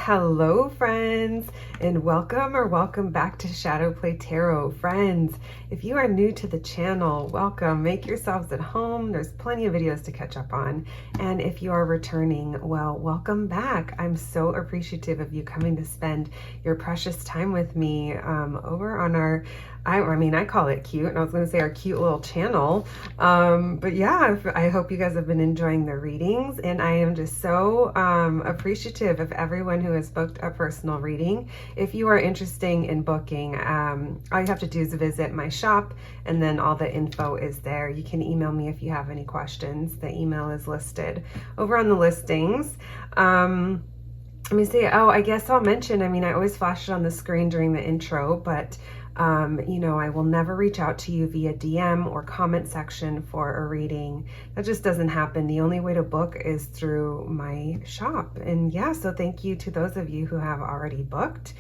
Hello friends, and welcome back to Shadowplay Tarot. Friends, if you are new to the channel, welcome. Make yourselves at home. There's plenty of videos to catch up on. And if you are returning, well, welcome back. I'm so appreciative of you coming to spend your precious time with me over on our, I call it cute, and I was going to say our cute little channel. But yeah, I hope you guys have been enjoying the readings, and I am just so appreciative of everyone who has booked a personal reading. If you are interested in booking, all you have to do is visit my shop, and then all the info is there. You can email me if you have any questions. The email is listed over on the listings. Let me see. Oh, I guess I'll mention, I always flash it on the screen during the intro, but I will never reach out to you via DM or comment section for a reading. That just doesn't happen. The only way to book is through my shop. And yeah, so thank you to those of you who have already booked.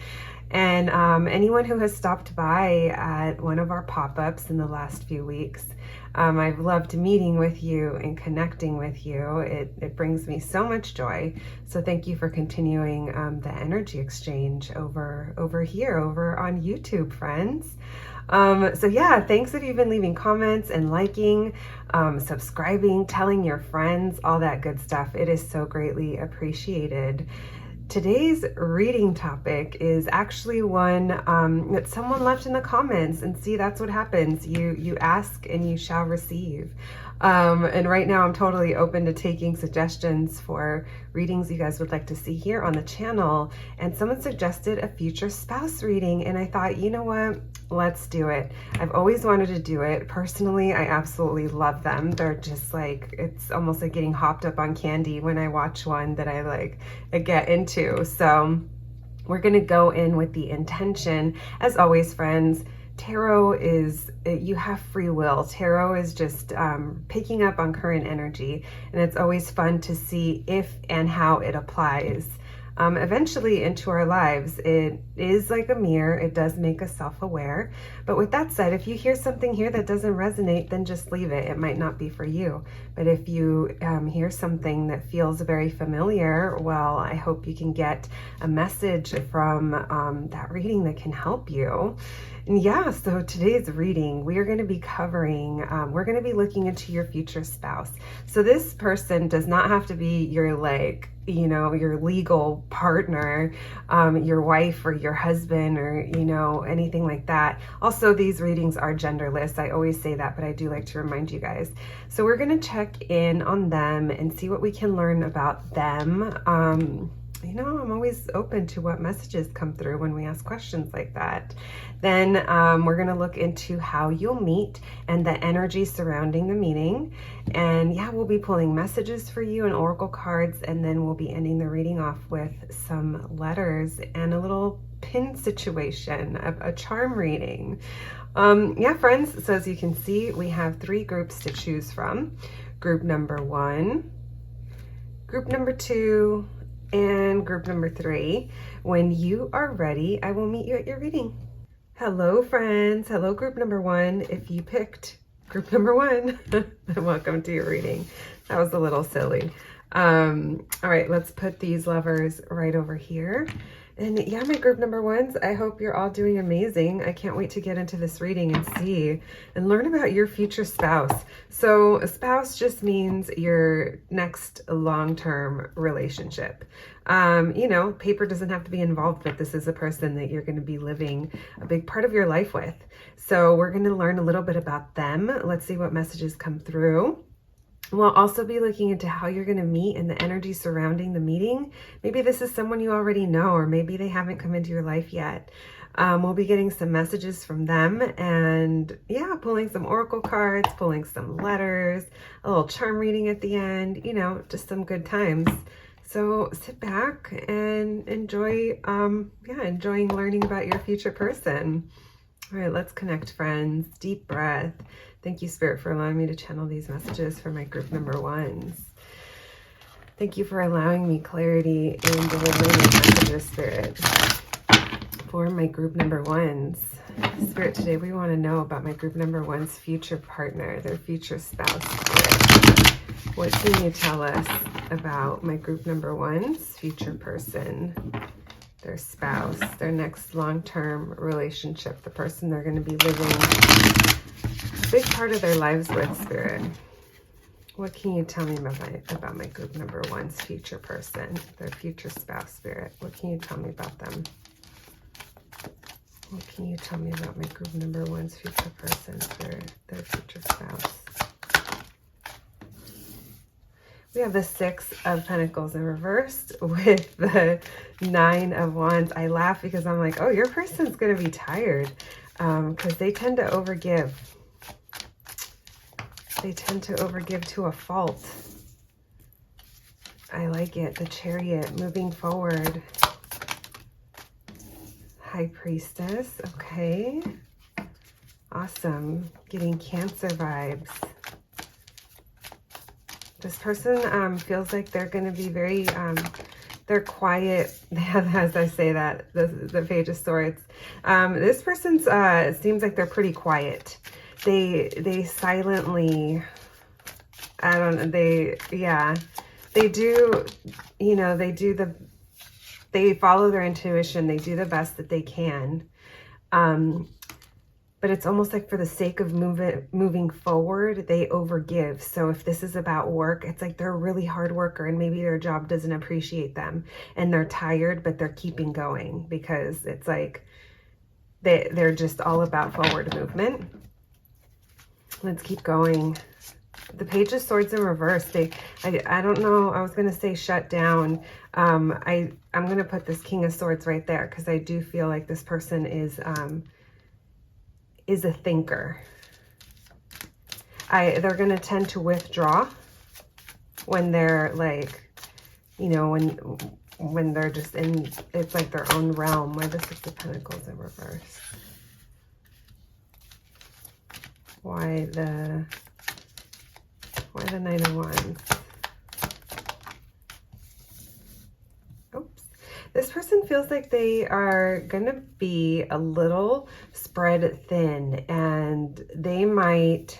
And anyone who has stopped by at one of our pop-ups in the last few weeks, I've loved meeting with you and connecting with you. It brings me so much joy. So thank you for continuing the energy exchange over here, over on YouTube, friends. So yeah, thanks if you've been leaving comments and liking, subscribing, telling your friends, all that good stuff. It is so greatly appreciated. Today's reading topic is actually one that someone left in the comments, and see, that's what happens. You ask and you shall receive. And right now I'm totally open to taking suggestions for readings you guys would like to see here on the channel. And someone suggested a future spouse reading, and I thought, you know what? Let's do it. I've always wanted to do it. Personally, I absolutely love them. They're just like, it's almost like getting hopped up on candy when I watch one that I get into. So we're going to go in with the intention. As always, friends, tarot is, you have free will. Tarot is just picking up on current energy, and it's always fun to see if and how it applies eventually into our lives. It is like a mirror. It does make us self-aware. But with that said, if you hear something here that doesn't resonate, then just leave it. It might not be for you. But if you hear something that feels very familiar, well, I hope you can get a message from that reading that can help you. And yeah, so today's reading, we are going to be covering, we're going to be looking into your future spouse. So this person does not have to be your your legal partner, your wife or your husband, or, anything like that. Also, these readings are genderless. I always say that, but I do like to remind you guys. So we're going to check in on them and see what we can learn about them. I'm always open to what messages come through when we ask questions like that. Then we're going to look into how you'll meet and the energy surrounding the meeting. And yeah, we'll be pulling messages for you and oracle cards, and then we'll be ending the reading off with some letters and a little pin situation, a charm reading. Yeah, friends, so as you can see, we have 3 groups to choose from. Group number 1, group number 2, and group number 3. When you are ready, I will meet you at your reading. Hello, friends. Hello, group number 1. If you picked group number 1, welcome to your reading. That was a little silly. All right, let's put these lovers right over here. And yeah, my group number 1s, I hope you're all doing amazing. I can't wait to get into this reading and see and learn about your future spouse. So a spouse just means your next long-term relationship. Paper doesn't have to be involved, but this is a person that you're going to be living a big part of your life with. So we're going to learn a little bit about them. Let's see what messages come through. We'll also be looking into how you're going to meet and the energy surrounding the meeting. Maybe this is someone you already know, or maybe they haven't come into your life yet. We'll be getting some messages from them, and yeah, pulling some oracle cards, pulling some letters, a little charm reading at the end, just some good times. So sit back and enjoy, enjoying learning about your future person. All right, let's connect, friends. Deep breath. Thank you, Spirit, for allowing me to channel these messages for my group number 1s. Thank you for allowing me clarity in delivering the messages, Spirit, for my group number 1s. Spirit, today we want to know about my group number 1's future partner, their future spouse, Spirit. What can you tell us about my group number one's future person, their spouse, their next long-term relationship, the person they're going to be living a big part of their lives with, Spirit. What can you tell me about my group number one's future person, their future spouse, Spirit? What can you tell me about them? What can you tell me about my group number one's future person, their future spouse? We have the Six of Pentacles in reverse with the Nine of Wands. I laugh because I'm like, oh, your person's going to be tired because they tend to overgive. They tend to overgive to a fault. I like it. The Chariot, moving forward. High Priestess. Okay. Awesome. Getting Cancer vibes. This person feels like they're going to be very, they're quiet. As I say that, the Page of Swords. This person's seems like they're pretty quiet. They silently, I don't know, they do, you know, they follow their intuition. They do the best that they can. But it's almost like for the sake of moving forward, they overgive. So if this is about work, it's like they're a really hard worker and maybe their job doesn't appreciate them and they're tired, but they're keeping going because it's like they're just all about forward movement. Let's keep going. The Page of Swords in reverse. I don't know. I was going to say shut down. I'm going to put this King of Swords right there because I do feel like this person is a thinker. They're going to tend to withdraw when they're like, you know, when they're just in, it's like their own realm. Why the Six of Pentacles in reverse? Why the Nine of Wands? Oops. This person feels like they are going to be a little spread thin and they might,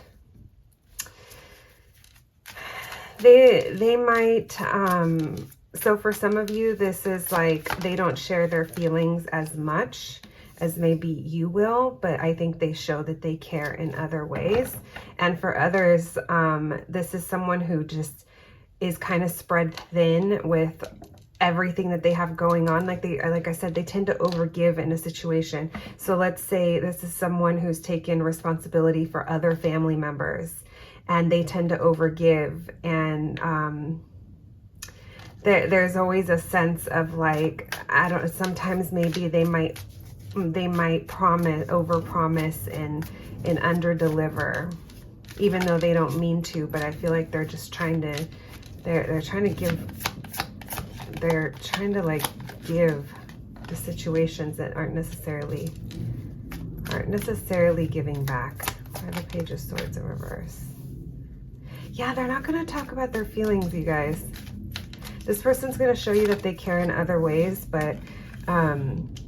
so for some of you, this is like they don't share their feelings as much as maybe you will, but I think they show that they care in other ways. And for others, this is someone who just is kind of spread thin with everything that they have going on. Like I said, they tend to overgive in a situation. So let's say this is someone who's taken responsibility for other family members and they tend to overgive. And there's always a sense of like, I don't know, sometimes maybe they might overpromise and underdeliver, even though they don't mean to. But I feel like they're just trying to, they're trying to like give the situations that aren't necessarily giving back. Or the Page of Swords in reverse. Yeah, they're not going to talk about their feelings, you guys. This person's going to show you that they care in other ways, but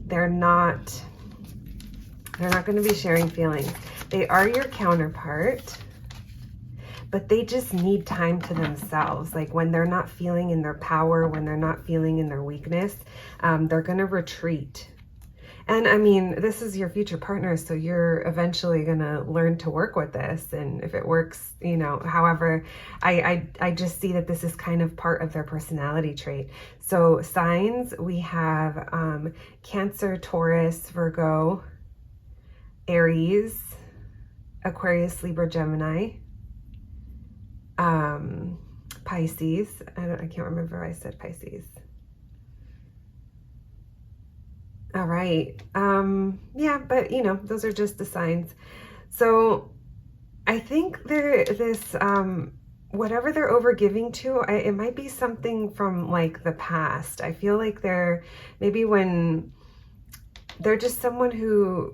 they're not going to be sharing feelings. They are your counterpart, but they just need time to themselves. Like when they're not feeling in their power, when they're not feeling in their weakness, they're going to retreat. And I mean, this is your future partner, so you're eventually going to learn to work with this. And if it works, you know, however, I just see that this is kind of part of their personality trait. So signs, we have Cancer, Taurus, Virgo, Aries, Aquarius, Libra, Gemini, Pisces. I can't remember if I said Pisces. All right. Yeah, but you know, those are just the signs. So I think whatever they're overgiving to, it might be something from like the past. I feel like they're maybe when they're just someone who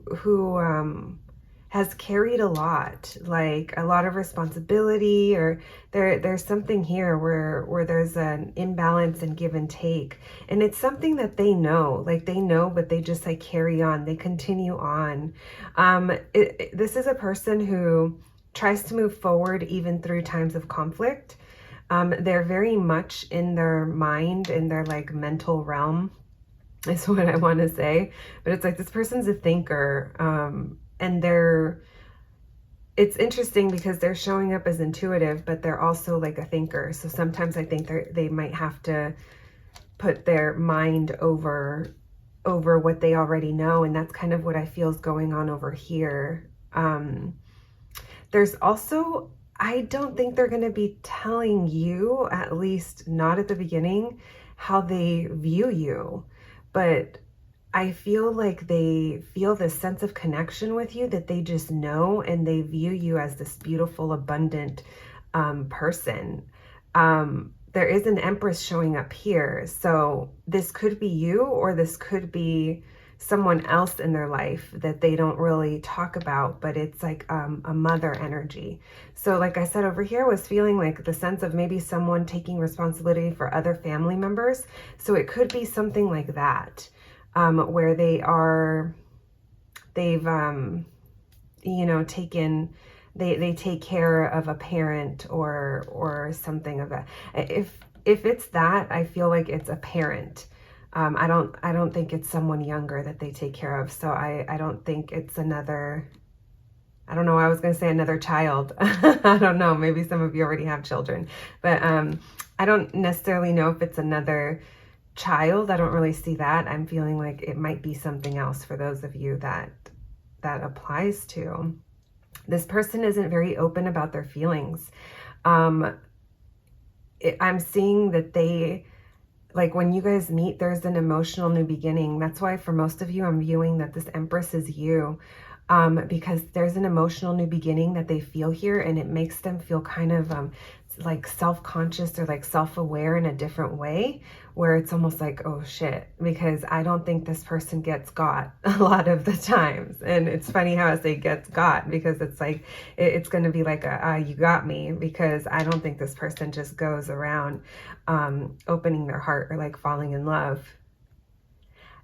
has carried a lot, like a lot of responsibility, or there's something here where there's an imbalance and give and take. And it's something that they know, like they know, but they just like carry on, they continue on. This is a person who tries to move forward even through times of conflict. They're very much in their mind, in their like mental realm is what I want to say. But it's like this person's a thinker, and it's interesting because they're showing up as intuitive, but they're also like a thinker. So sometimes I think they might have to put their mind over what they already know, and that's kind of what I feel is going on over here. There's also, I don't think they're going to be telling you, at least not at the beginning, how they view you, but I feel like they feel this sense of connection with you, that they just know, and they view you as this beautiful, abundant person. There is an Empress showing up here. So this could be you, or this could be someone else in their life that they don't really talk about, but it's like a mother energy. So like I said, over here was feeling like the sense of maybe someone taking responsibility for other family members. So it could be something like that, where they've you know, taken, they take care of a parent or something of that. If it's that, I feel like it's a parent. I don't think it's someone younger that they take care of. So I don't think it's another, I don't know, I was going to say another child. I don't know, maybe some of you already have children, but I don't necessarily know if it's another child. I don't really see that. I'm feeling like it might be something else for those of you that applies to. This person isn't very open about their feelings. I'm seeing that they, like when you guys meet, there's an emotional new beginning. That's why for most of you, I'm viewing that this Empress is you, because there's an emotional new beginning that they feel here, and it makes them feel kind of like self-conscious or like self-aware in a different way, where it's almost like, oh shit, because I don't think this person gets got a lot of the times. And it's funny how I say gets got, because it's like it's going to be like you got me, because I don't think this person just goes around opening their heart or like falling in love.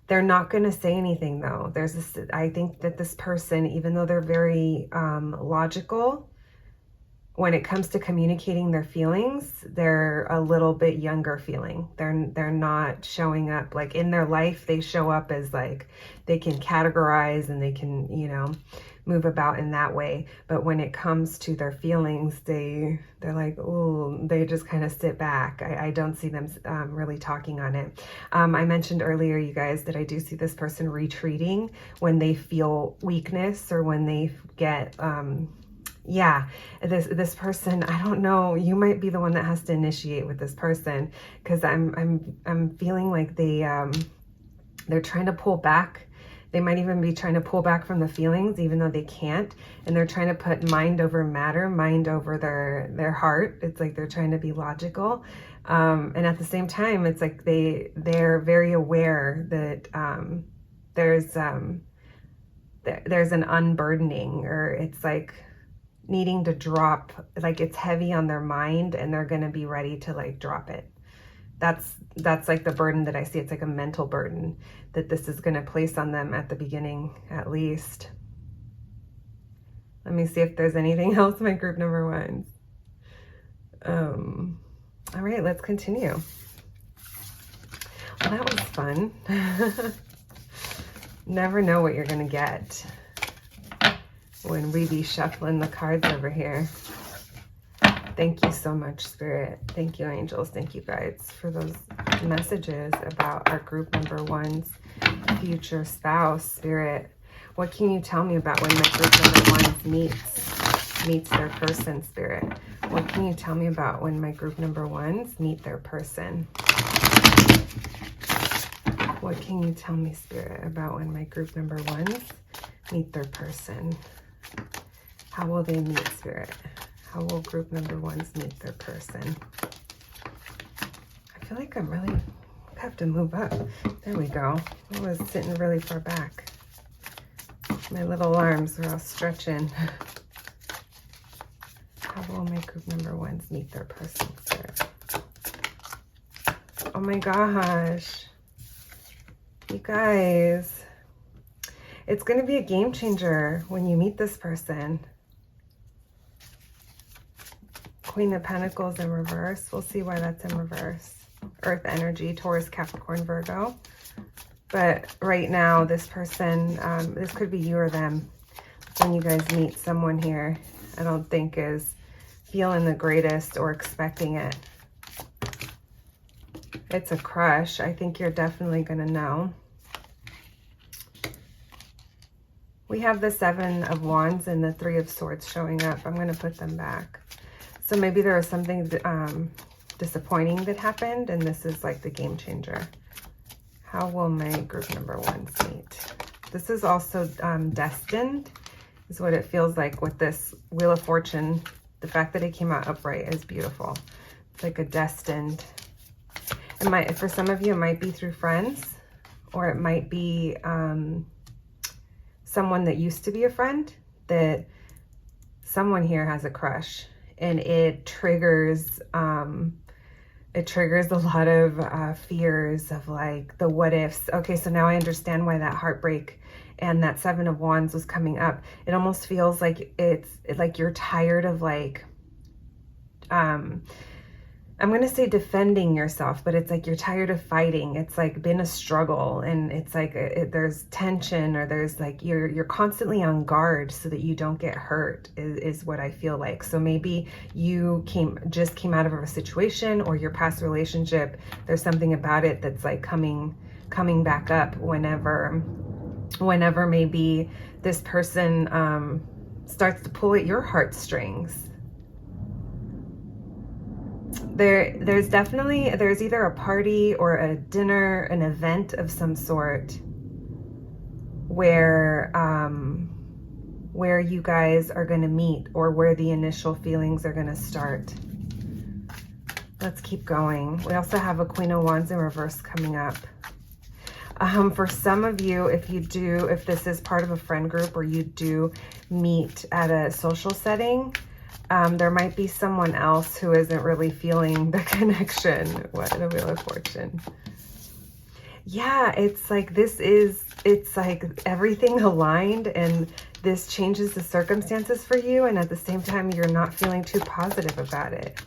They're not going to say anything though. There's this, I think that this person, even though they're very logical, when it comes to communicating their feelings, they're a little bit younger feeling. They're not showing up like in their life. They show up as like, they can categorize and they can, you know, move about in that way. But when it comes to their feelings, they're like, oh, they just kind of sit back. I don't see them really talking on it. I mentioned earlier, you guys, that I do see this person retreating when they feel weakness or when they get, yeah, this person, I don't know, you might be the one that has to initiate with this person, because I'm feeling like they're trying to pull back. They might even be trying to pull back from the feelings, even though they can't. And they're trying to put mind over matter, mind over their heart. It's like they're trying to be logical. And at the same time, it's like they're very aware that there's an unburdening, or it's like needing to drop, like it's heavy on their mind, and they're going to be ready to like drop it. That's like the burden that I see. It's like a mental burden that this is going to place on them at the beginning, at least. Let me see if there's anything else, my group number ones. All right, let's continue. Well, that was fun. Never know what you're going to get when we be shuffling the cards over here. Thank you so much, Spirit. Thank you, angels. Thank you, guides, for those messages about our group number one's future spouse. Spirit, what can you tell me about when my group number one meets their person, Spirit? What can you tell me about when my group number ones meet their person? What can you tell me, Spirit, about when my group number ones meet their person? How will they meet, Spirit? How will group number ones meet their person? I feel like I'm really, I have to move up. There we go. I was sitting really far back. My little arms are all stretching. How will my group number ones meet their person, Spirit? Oh my gosh. You guys, it's going to be a game changer when you meet this person. Queen of Pentacles in reverse. We'll see why that's in reverse. Earth energy, Taurus, Capricorn, Virgo. But right now, this person, this could be you or them. When you guys meet someone here, I don't think is feeling the greatest or expecting it. It's a crush. I think you're definitely going to know. We have the Seven of Wands and the Three of Swords showing up. I'm going to put them back. So maybe there was something disappointing that happened, and this is like the game changer. How will my group number ones meet? This is also destined, is what it feels like with this Wheel of Fortune. The fact that it came out upright is beautiful. It's like a destined. It might, for some of you, it might be through friends, or it might be someone that used to be a friend, that someone here has a crush, and it triggers a lot of fears of like the what ifs. Okay, so now I understand why that heartbreak and that Seven of Wands was coming up. It almost feels like it's like you're tired of like, I'm going to say defending yourself, but it's like you're tired of fighting. It's like been a struggle, and it's like there's tension, or there's like you're constantly on guard so that you don't get hurt is what I feel like. So maybe you just came out of a situation, or your past relationship, there's something about it that's like coming back up whenever maybe this person starts to pull at your heartstrings. There's either a party or a dinner, an event of some sort where you guys are going to meet, or where the initial feelings are going to start. Let's keep going. We also have a Queen of Wands in reverse coming up. For some of you, if this is part of a friend group, or you do meet at a social setting, there might be someone else who isn't really feeling the connection. What a Wheel of Fortune. Yeah, it's like it's like everything aligned, and this changes the circumstances for you, and at the same time, you're not feeling too positive about it.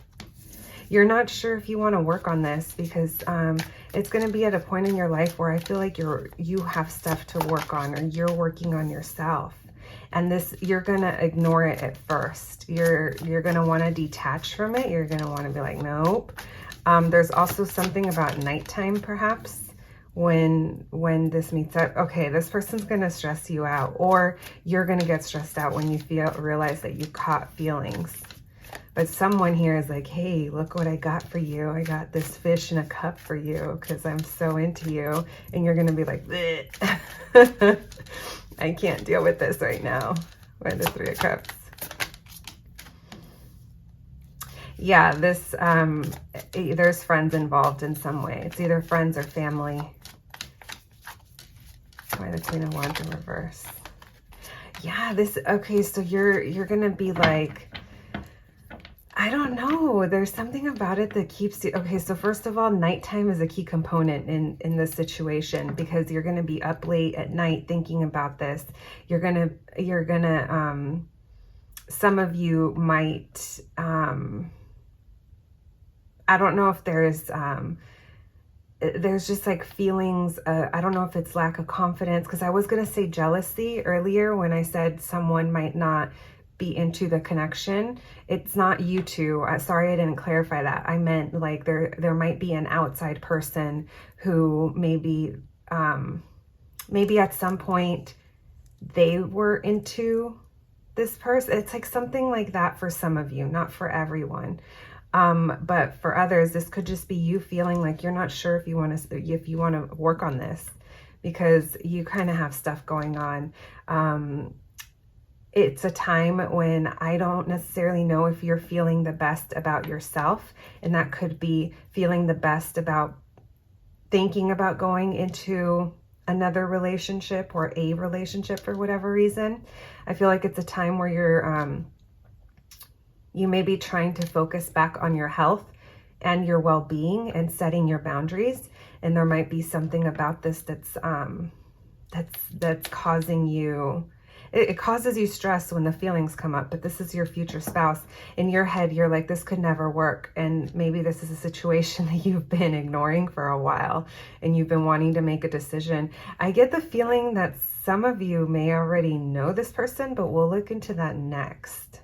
You're not sure if you want to work on this, because it's going to be at a point in your life where I feel like you have stuff to work on, or you're working on yourself. And this, you're going to ignore it at first. You're going to want to detach from it. You're going to want to be like, nope. There's also something about nighttime, perhaps, when this meets up. Okay, this person's going to stress you out, or you're going to get stressed out when you realize that you caught feelings. But someone here is like, hey, look what I got for you. I got this fish in a cup for you because I'm so into you. And you're going to be like, bleh. I can't deal with this right now. By the Three of Cups. Yeah, there's friends involved in some way. It's either friends or family. By the Queen of Wands in reverse. Yeah, okay, so you're going to be like, I don't know. There's something about it that keeps you. Okay, so first of all, nighttime is a key component in this situation, because you're going to be up late at night thinking about this. You're gonna. Some of you might. I don't know if there's just like feelings. I don't know if it's lack of confidence, because I was going to say jealousy earlier when I said someone might not be into the connection. It's not you two. Sorry, I didn't clarify that. I meant like there might be an outside person who maybe at some point they were into this person. It's like something like that for some of you, not for everyone. But for others, this could just be you feeling like you're not sure if you want to work on this, because you kind of have stuff going on. It's a time when I don't necessarily know if you're feeling the best about yourself, and that could be feeling the best about thinking about going into another relationship or a relationship for whatever reason. I feel like it's a time where you may be trying to focus back on your health and your well-being and setting your boundaries, and there might be something about this that's causing you. it causes you stress when the feelings come up, but this is your future spouse. In your head, you're like, this could never work. And maybe this is a situation that you've been ignoring for a while and you've been wanting to make a decision. I get the feeling that some of you may already know this person, but we'll look into that next.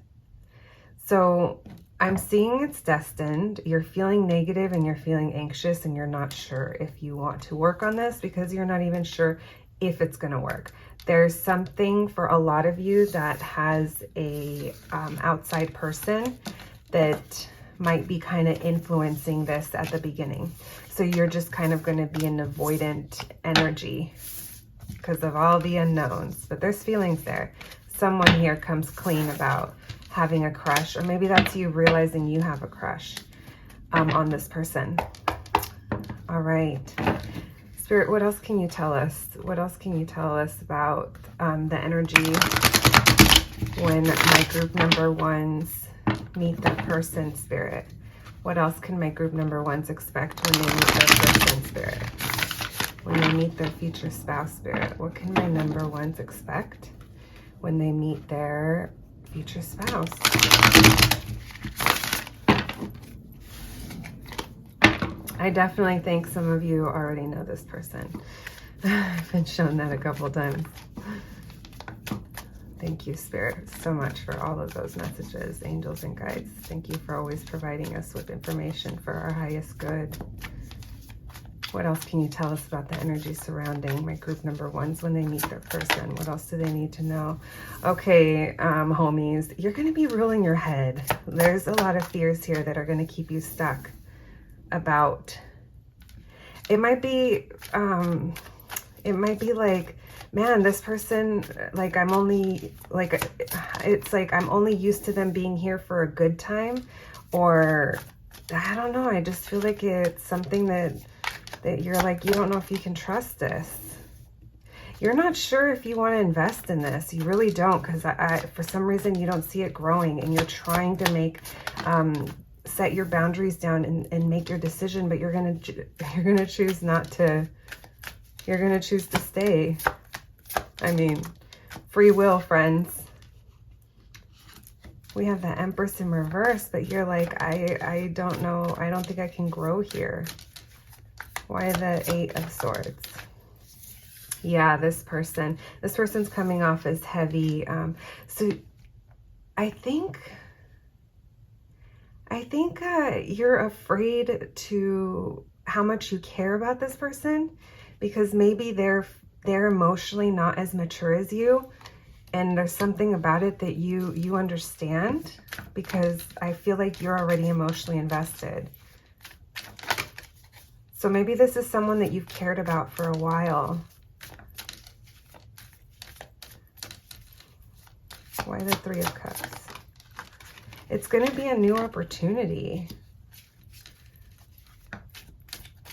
So I'm seeing it's destined. You're feeling negative and you're feeling anxious and you're not sure if you want to work on this because you're not even sure if it's going to work. There's something for a lot of you that has a outside person that might be kind of influencing this at the beginning. So you're just kind of going to be an avoidant energy because of all the unknowns, but there's feelings there. Someone here comes clean about having a crush, or maybe that's you realizing you have a crush on this person. All right. Spirit, what else can you tell us? What else can you tell us about the energy when my group number ones meet their person, Spirit? What else can my group number ones expect when they meet their person, Spirit? When they meet their future spouse, Spirit? What can my number ones expect when they meet their future spouse? I definitely think some of you already know this person. I've been shown that a couple times. Thank you, Spirit, so much for all of those messages, angels and guides. Thank you for always providing us with information for our highest good. What else can you tell us about the energy surrounding my group number ones when they meet their person? What else do they need to know? Okay, homies, you're going to be ruling your head. There's a lot of fears here that are going to keep you stuck about. It might be like, man, this person, like, I'm only used to them being here for a good time, or I don't know. I just feel like it's something that you're like, you don't know if you can trust this. You're not sure if you want to invest in this. You really don't, because for some reason you don't see it growing, and you're trying to make set your boundaries down and make your decision, but you're gonna choose not to. You're gonna choose to stay. I mean, free will, friends. We have the Empress in reverse, but you're like, I don't know. I don't think I can grow here. Why the Eight of Swords? Yeah, this person's coming off as heavy. So I think you're afraid to how much you care about this person, because maybe they're emotionally not as mature as you, and there's something about it that you understand, because I feel like you're already emotionally invested. So maybe this is someone that you've cared about for a while. Why the Three of Cups? It's going to be a new opportunity.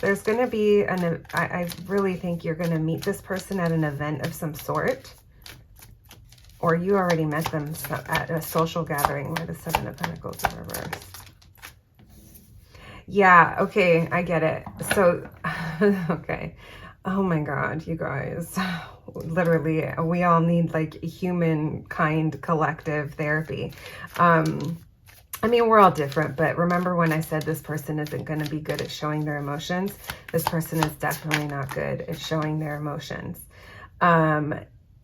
There's going to be I really think you're going to meet this person at an event of some sort. Or you already met them at a social gathering. Where the Seven of Pentacles in reverse. Yeah, okay, I get it. So, okay. Oh my God, you guys. Literally, we all need like humankind collective therapy. I mean, we're all different, but remember when I said this person isn't going to be good at showing their emotions? This person is definitely not good at showing their emotions.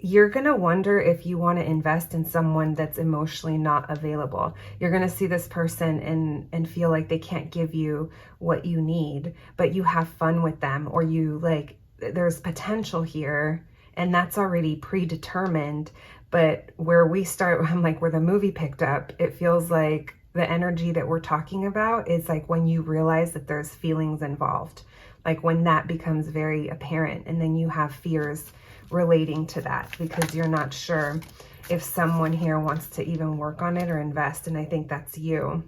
You're going to wonder if you want to invest in someone that's emotionally not available. You're going to see this person and feel like they can't give you what you need, but you have fun with them, or you like, there's potential here, and that's already predetermined. But where we start, I'm like, where the movie picked up, it feels like the energy that we're talking about is like when you realize that there's feelings involved, like when that becomes very apparent, and then you have fears relating to that because you're not sure if someone here wants to even work on it or invest. And I think that's you.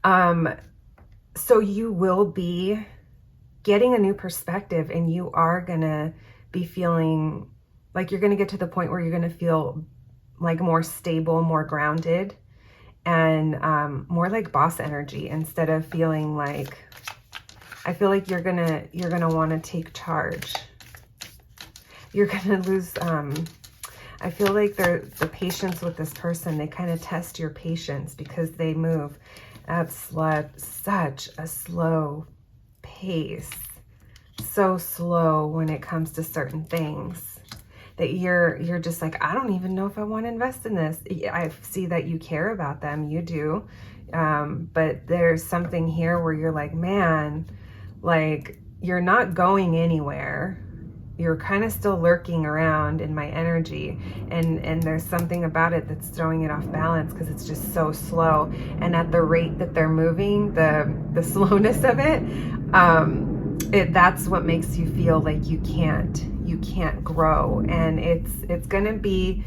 So you will be getting a new perspective, and you are gonna be feeling like you're gonna get to the point where you're gonna feel like more stable, more grounded, and more like boss energy, instead of feeling like, I feel like you're gonna want to take charge. You're gonna lose I feel like the patience with this person, they kind of test your patience because they move at such a slow pace. So slow when it comes to certain things that you're just like, I don't even know if I want to invest in this. I see that you care about them, you do. But there's something here where you're like, man, like you're not going anywhere. You're kind of still lurking around in my energy, and there's something about it that's throwing it off balance because it's just so slow. And at the rate that they're moving, the slowness of it, that's what makes you feel like you can't grow. And it's gonna be,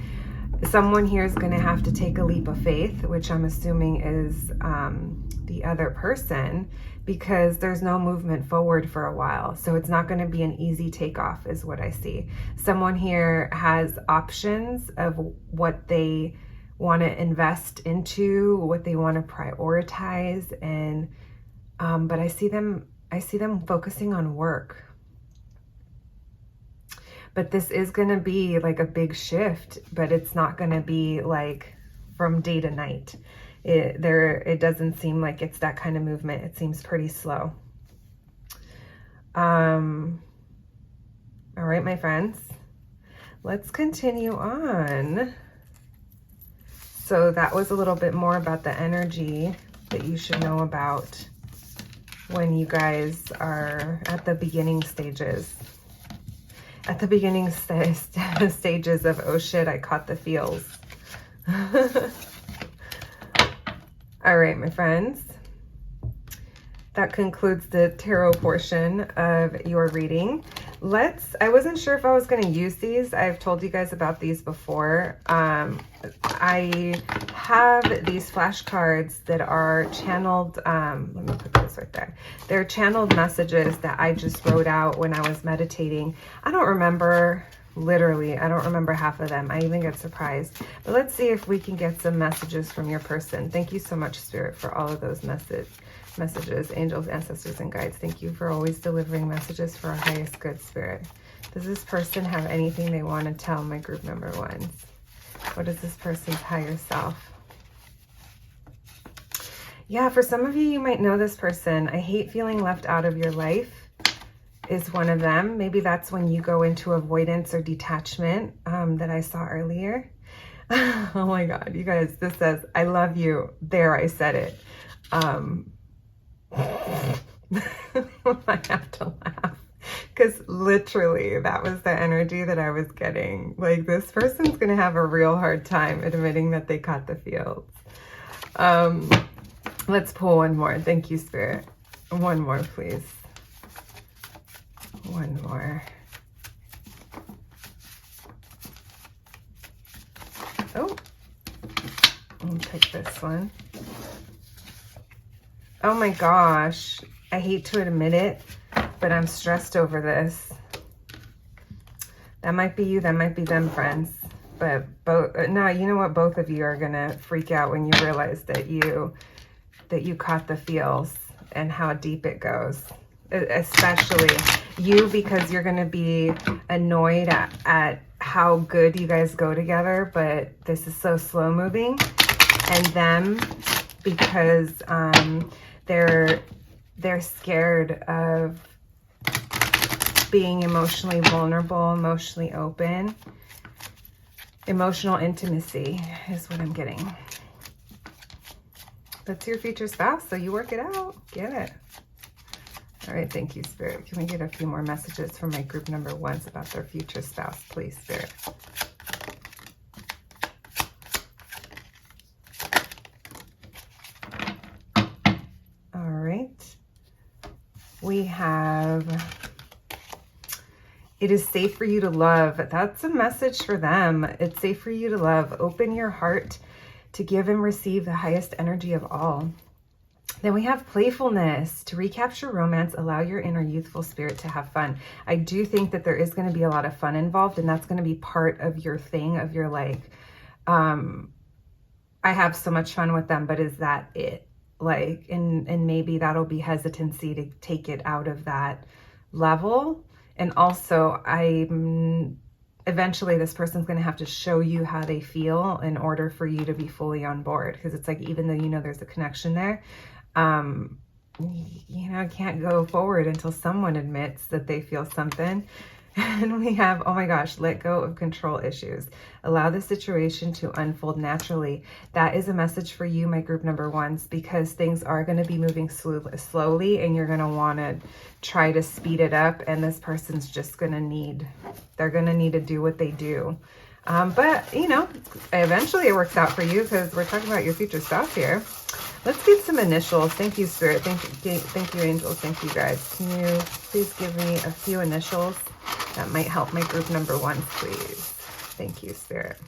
someone here is gonna have to take a leap of faith, which I'm assuming is the other person, because there's no movement forward for a while. So it's not going to be an easy takeoff is what I see. Someone here has options of what they want to invest into, what they want to prioritize. And, but I see them focusing on work. But this is going to be like a big shift, but it's not going to be like from day to night. It doesn't seem like it's that kind of movement. It seems pretty slow. All right, my friends, let's continue on. So that was a little bit more about the energy that you should know about when you guys are at the beginning stages. At the beginning stages of, oh shit, I caught the feels. All right, my friends, that concludes the tarot portion of your reading. I wasn't sure if I was going to use these. I've told you guys about these before. I have these flashcards that are channeled, let me put this right there. They're channeled messages that I just wrote out when I was meditating. I don't remember, literally, I don't remember half of them. I even get surprised. But let's see if we can get some messages from your person. Thank you so much, Spirit, for all of those messages, angels, ancestors, and guides. Thank you for always delivering messages for our highest good, Spirit. Does this person have anything they want to tell my group member ones? What is this person's higher self? Yeah, for some of you, you might know this person. I hate feeling left out of your life is one of them. Maybe that's when you go into avoidance or detachment that I saw earlier. Oh my God, you guys, this says, I love you. There, I said it. I have to laugh because literally that was the energy that I was getting. Like, this person's gonna have a real hard time admitting that they caught the feels. Let's pull one more. Thank you, Spirit. One more, please. One more. Oh, I'll pick this one. Oh my gosh, I hate to admit it, but I'm stressed over this. That might be you, that might be them, friends. But both, no, you know what? Both of you are gonna freak out when you realize that you caught the feels and how deep it goes. Especially you, because you're gonna be annoyed at how good you guys go together, but this is so slow moving. And them, because they're scared of being emotionally vulnerable, emotionally open. Emotional intimacy is what I'm getting. That's your future spouse, so you work it out. Get it. All right, thank you, Spirit. Can we get a few more messages from my group number ones about their future spouse, please, Spirit? All right. We have, it is safe for you to love. That's a message for them. It's safe for you to love. Open your heart to give and receive the highest energy of all. Then we have playfulness. To recapture romance, allow your inner youthful spirit to have fun. I do think that there is going to be a lot of fun involved, and that's going to be part of your thing, of your like, I have so much fun with them, but is that it? Like, and maybe that'll be hesitancy to take it out of that level. And also, I'm eventually this person's going to have to show you how they feel in order for you to be fully on board. Because it's like, even though you know there's a connection there, you know, can't go forward until someone admits that they feel something. And we have, oh my gosh, let go of control issues. Allow the situation to unfold naturally. That is a message for you, my group number ones, because things are going to be moving slowly, and you're going to want to try to speed it up. And this person's just going to need, they're going to need to do what they do. But, you know, eventually it works out for you, because we're talking about your future spouse here. Let's get some initials. Thank you, Spirit. Thank you, angels. Thank you, guys. Can you please give me a few initials that might help my group number one, please? Thank you, Spirit.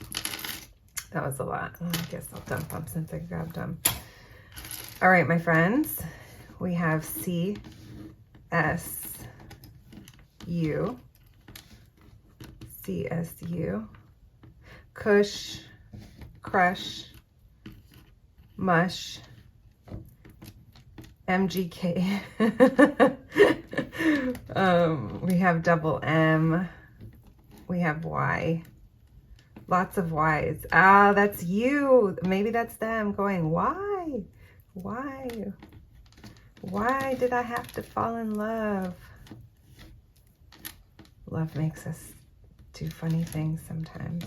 That was a lot. I guess I'll dump them since I grabbed them. All right, my friends. We have CSU, CSU, Kush, Crush, Mush, MGK. We have double M. We have Y. Lots of Y's. Ah, that's you. Maybe that's them going, why? Why? Why did I have to fall in love? Love makes us do funny things sometimes.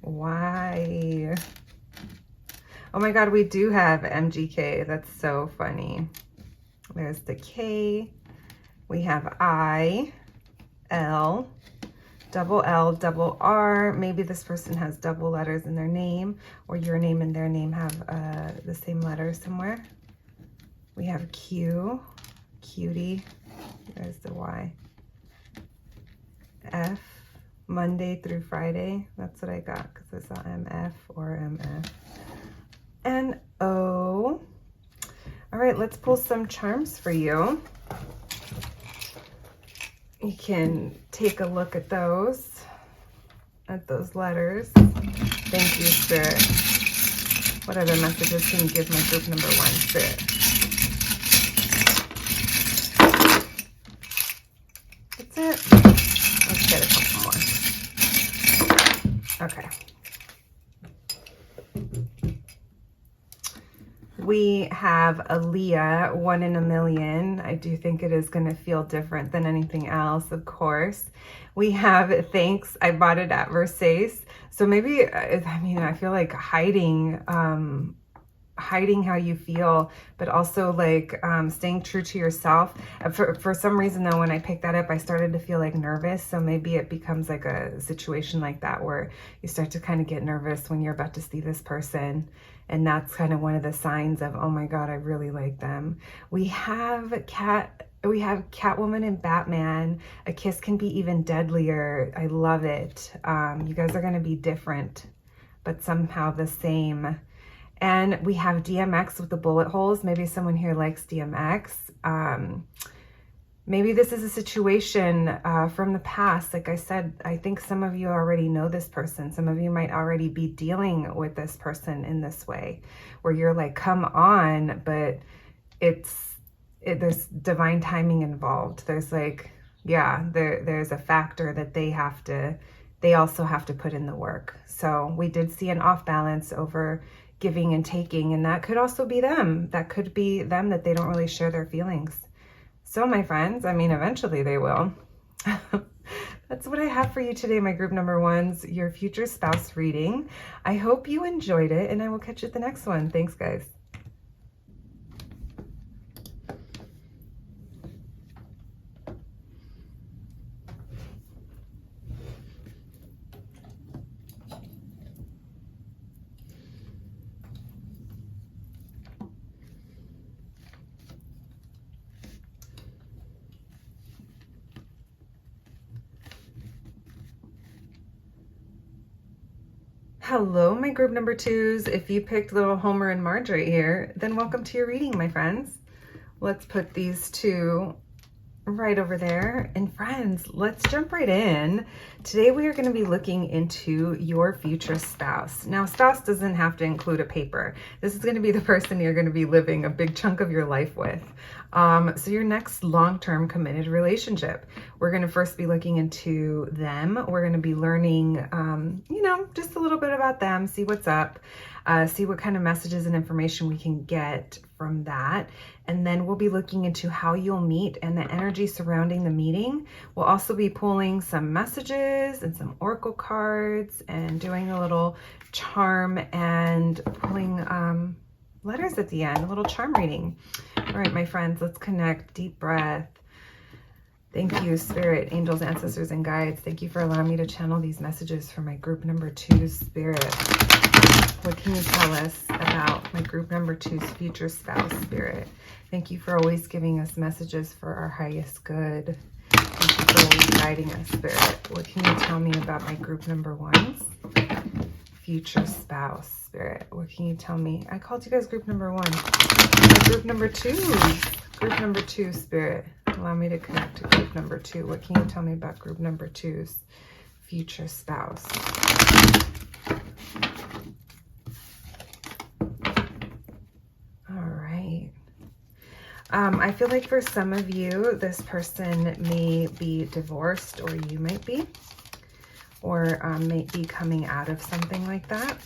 Why? Oh my God, we do have MGK. That's so funny. There's the K. We have I, L, double R. Maybe this person has double letters in their name, or your name and their name have the same letter somewhere. We have Q, cutie. There's the Y. F, Monday through Friday. That's what I got, because I saw MF or MF. And O. All right, let's pull some charms for you. You can take a look at those letters. Thank you, Spirit. What other messages can you give my group number one, Spirit? That's it. Let's get a couple more. Okay. We have Aaliyah, 1 in a million. I do think it is going to feel different than anything else, of course. We have thanks. I bought it at Versace. So maybe, I mean, I feel like hiding how you feel, but also like staying true to yourself. For some reason though, when I picked that up, I started to feel like nervous. So maybe it becomes like a situation like that where you start to kind of get nervous when you're about to see this person. And that's kind of one of the signs of, oh my God, I really like them. We have Catwoman and Batman. A kiss can be even deadlier. I love it. You guys are going to be different, but somehow the same. And we have DMX with the bullet holes. Maybe someone here likes DMX. Maybe this is a situation from the past. Like I said, I think some of you already know this person. Some of you might already be dealing with this person in this way, where you're like, come on, but there's divine timing involved. There's like, yeah, there's a factor that they also have to put in the work. So we did see an off balance over giving and taking, and that could also be them. That could be them, that they don't really share their feelings. So my friends, I mean, eventually they will. That's what I have for you today, my group number ones, your future spouse reading. I hope you enjoyed it, and I will catch you at the next one. Thanks, guys. Hello, my group number twos. If you picked little Homer and Marge right here, then welcome to your reading, my friends. Let's put these two right over there. And friends, let's jump right in. Today we are going to be looking into your future spouse. Now, spouse doesn't have to include a paper. This is going to be the person you're going to be living a big chunk of your life with. So your next long-term committed relationship, we're going to first be looking into them. We're going to be learning, you know, just a little bit about them, see what's up, see what kind of messages and information we can get from that. And then we'll be looking into how you'll meet and the energy surrounding the meeting. We'll also be pulling some messages and some oracle cards and doing a little charm and pulling letters at the end, a little charm reading. All right, my friends, let's connect. Deep breath. Thank you, Spirit, angels, ancestors, and guides. Thank you for allowing me to channel these messages for my group number 2, Spirit. What can you tell us about my group number 2's future spouse, Spirit? Thank you for always giving us messages for our highest good. Thank you for always guiding us, Spirit. What can you tell me about my group number 1's future spouse, Spirit? What can you tell me? I called you guys group number 1. My group number 2. Group number 2, Spirit. Allow me to connect to group number 2. What can you tell me about group number 2's future spouse? All right. I feel like for some of you, this person may be divorced, or you might be, or may be coming out of something like that.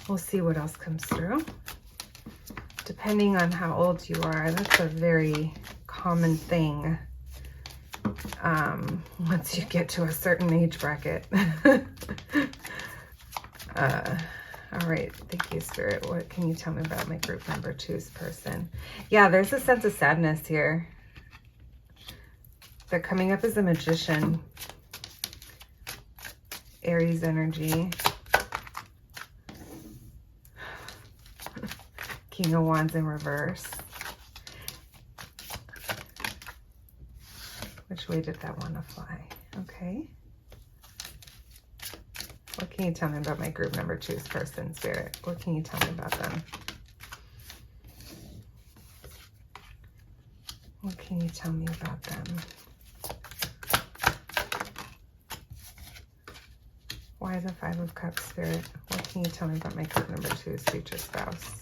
We'll see what else comes through. Depending on how old you are, that's a very common thing once you get to a certain age bracket. All right, thank you, Spirit. What can you tell me about my group number 2's person? Yeah, there's a sense of sadness here. They're coming up as a magician. Aries energy. King of Wands in reverse. Which way did that want to fly? Okay. What can you tell me about my group number 2's person, Spirit? What can you tell me about them? What can you tell me about them? Why the 5 of Cups, Spirit? What can you tell me about my group number 2's future spouse?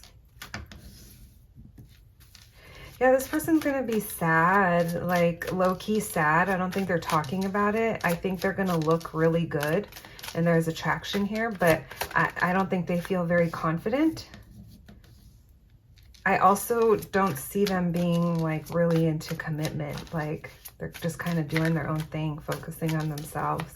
Yeah, this person's going to be sad, like low-key sad. I don't think they're talking about it. I think they're going to look really good and there's attraction here, but I don't think they feel very confident. I also don't see them being like really into commitment. Like they're just kind of doing their own thing, focusing on themselves.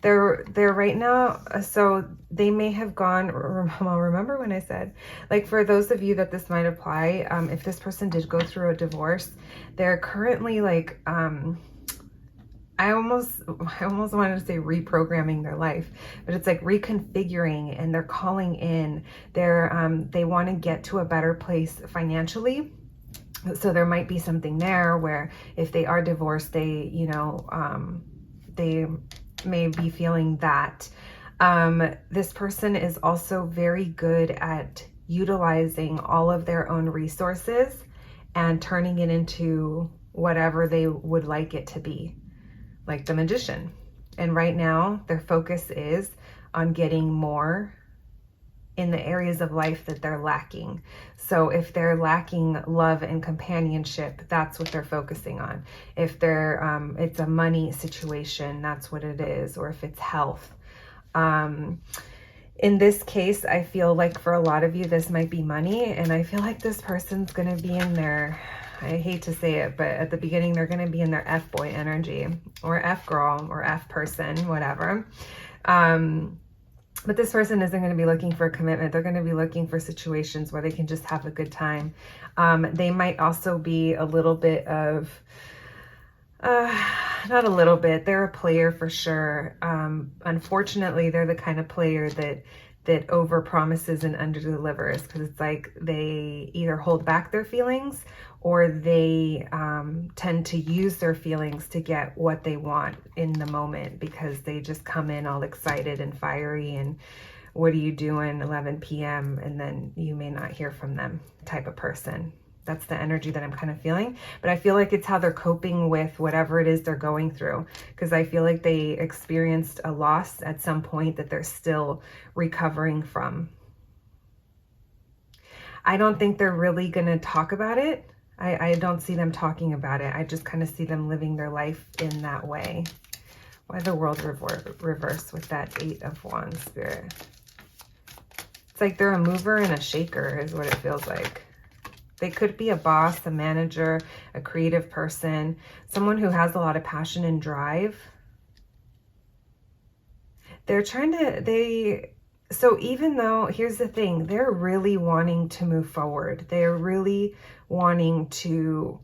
They're right now, so they may have gone, well, remember when I said, like for those of you that this might apply, if this person did go through a divorce, they're currently like, I almost wanted to say reprogramming their life, but it's like reconfiguring, and they're calling in. They want to get to a better place financially. So there might be something there where if they are divorced, they, you know, they may be feeling that. This person is also very good at utilizing all of their own resources and turning it into whatever they would like it to be. Like the magician. And right now their focus is on getting more in the areas of life that they're lacking. So if they're lacking love and companionship, that's what they're focusing on. If they're it's a money situation, that's what it is. Or if it's health. In this case, I feel like for a lot of you, this might be money, and I feel like this person's going to be in their, I hate to say it, but at the beginning, they're going to be in their F-boy energy, or F-girl, or F-person, whatever. But this person isn't going to be looking for a commitment. They're going to be looking for situations where they can just have a good time. They might also be a little bit of, not a little bit, they're a player for sure. Unfortunately, they're the kind of player that over promises and under delivers, because it's like they either hold back their feelings or they tend to use their feelings to get what they want in the moment, because they just come in all excited and fiery and what are you doing 11 p.m. and then you may not hear from them type of person. That's the energy that I'm kind of feeling, but I feel like it's how they're coping with whatever it is they're going through, because I feel like they experienced a loss at some point that they're still recovering from. I don't think they're really going to talk about it. I don't see them talking about it. I just kind of see them living their life in that way. Why the world reverse with that 8 of Wands, Spirit? It's like they're a mover and a shaker is what it feels like. They could be a boss, a manager, a creative person, someone who has a lot of passion and drive. They're trying to, so even though, here's the thing, they're really wanting to move forward. They're really wanting to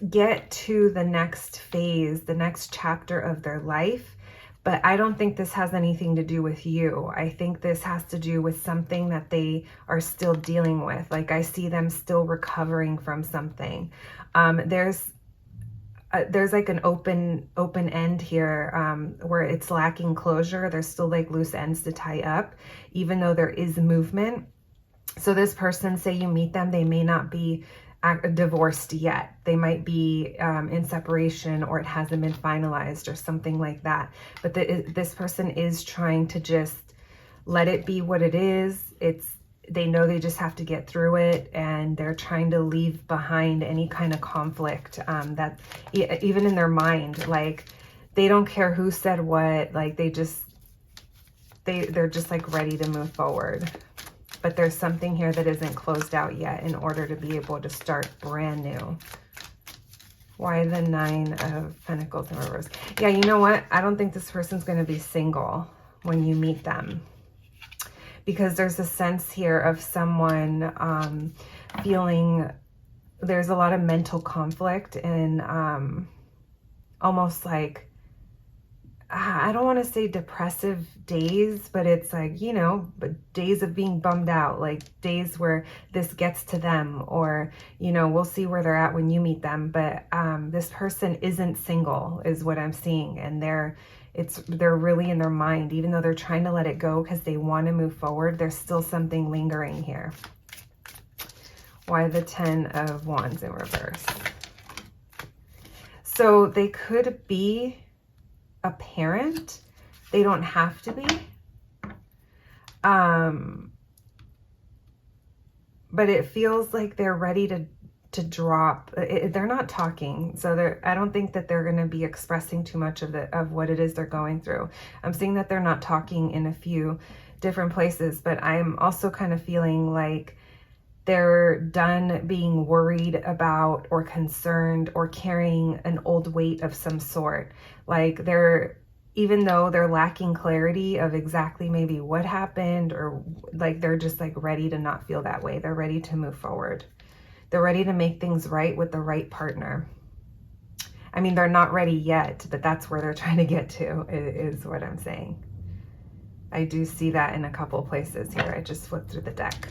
get to the next phase, the next chapter of their life. But I don't think this has anything to do with you. I think this has to do with something that they are still dealing with. Like I see them still recovering from something. There's like an open end here where it's lacking closure. There's still like loose ends to tie up, even though there is movement. So this person, say you meet them, they may not be divorced yet. They might be in separation, or it hasn't been finalized or something like that. But this person is trying to just let it be what it is. They know they just have to get through it, and they're trying to leave behind any kind of conflict that even in their mind, like they don't care who said what, like they're just like ready to move forward. But there's something here that isn't closed out yet in order to be able to start brand new. Why the 9 of Pentacles in reverse? Yeah, you know what? I don't think this person's going to be single when you meet them. Because there's a sense here of someone feeling there's a lot of mental conflict and almost like, I don't want to say depressive days, but it's like, you know, but days of being bummed out, like days where this gets to them, or, you know, we'll see where they're at when you meet them. But this person isn't single is what I'm seeing. And they're really in their mind, even though they're trying to let it go because they want to move forward. There's still something lingering here. Why the 10 of Wands in reverse? So they could be a parent. They don't have to be. But it feels like they're ready to drop. They're not talking, so I don't think that they're going to be expressing too much of what it is they're going through. I'm seeing that they're not talking in a few different places, but I'm also kind of feeling like they're done being worried about or concerned or carrying an old weight of some sort. Like even though they're lacking clarity of exactly maybe what happened, or like they're just like ready to not feel that way. They're ready to move forward. They're ready to make things right with the right partner. I mean, they're not ready yet, but that's where they're trying to get to, is what I'm saying. I do see that in a couple places here. I just flipped through the deck.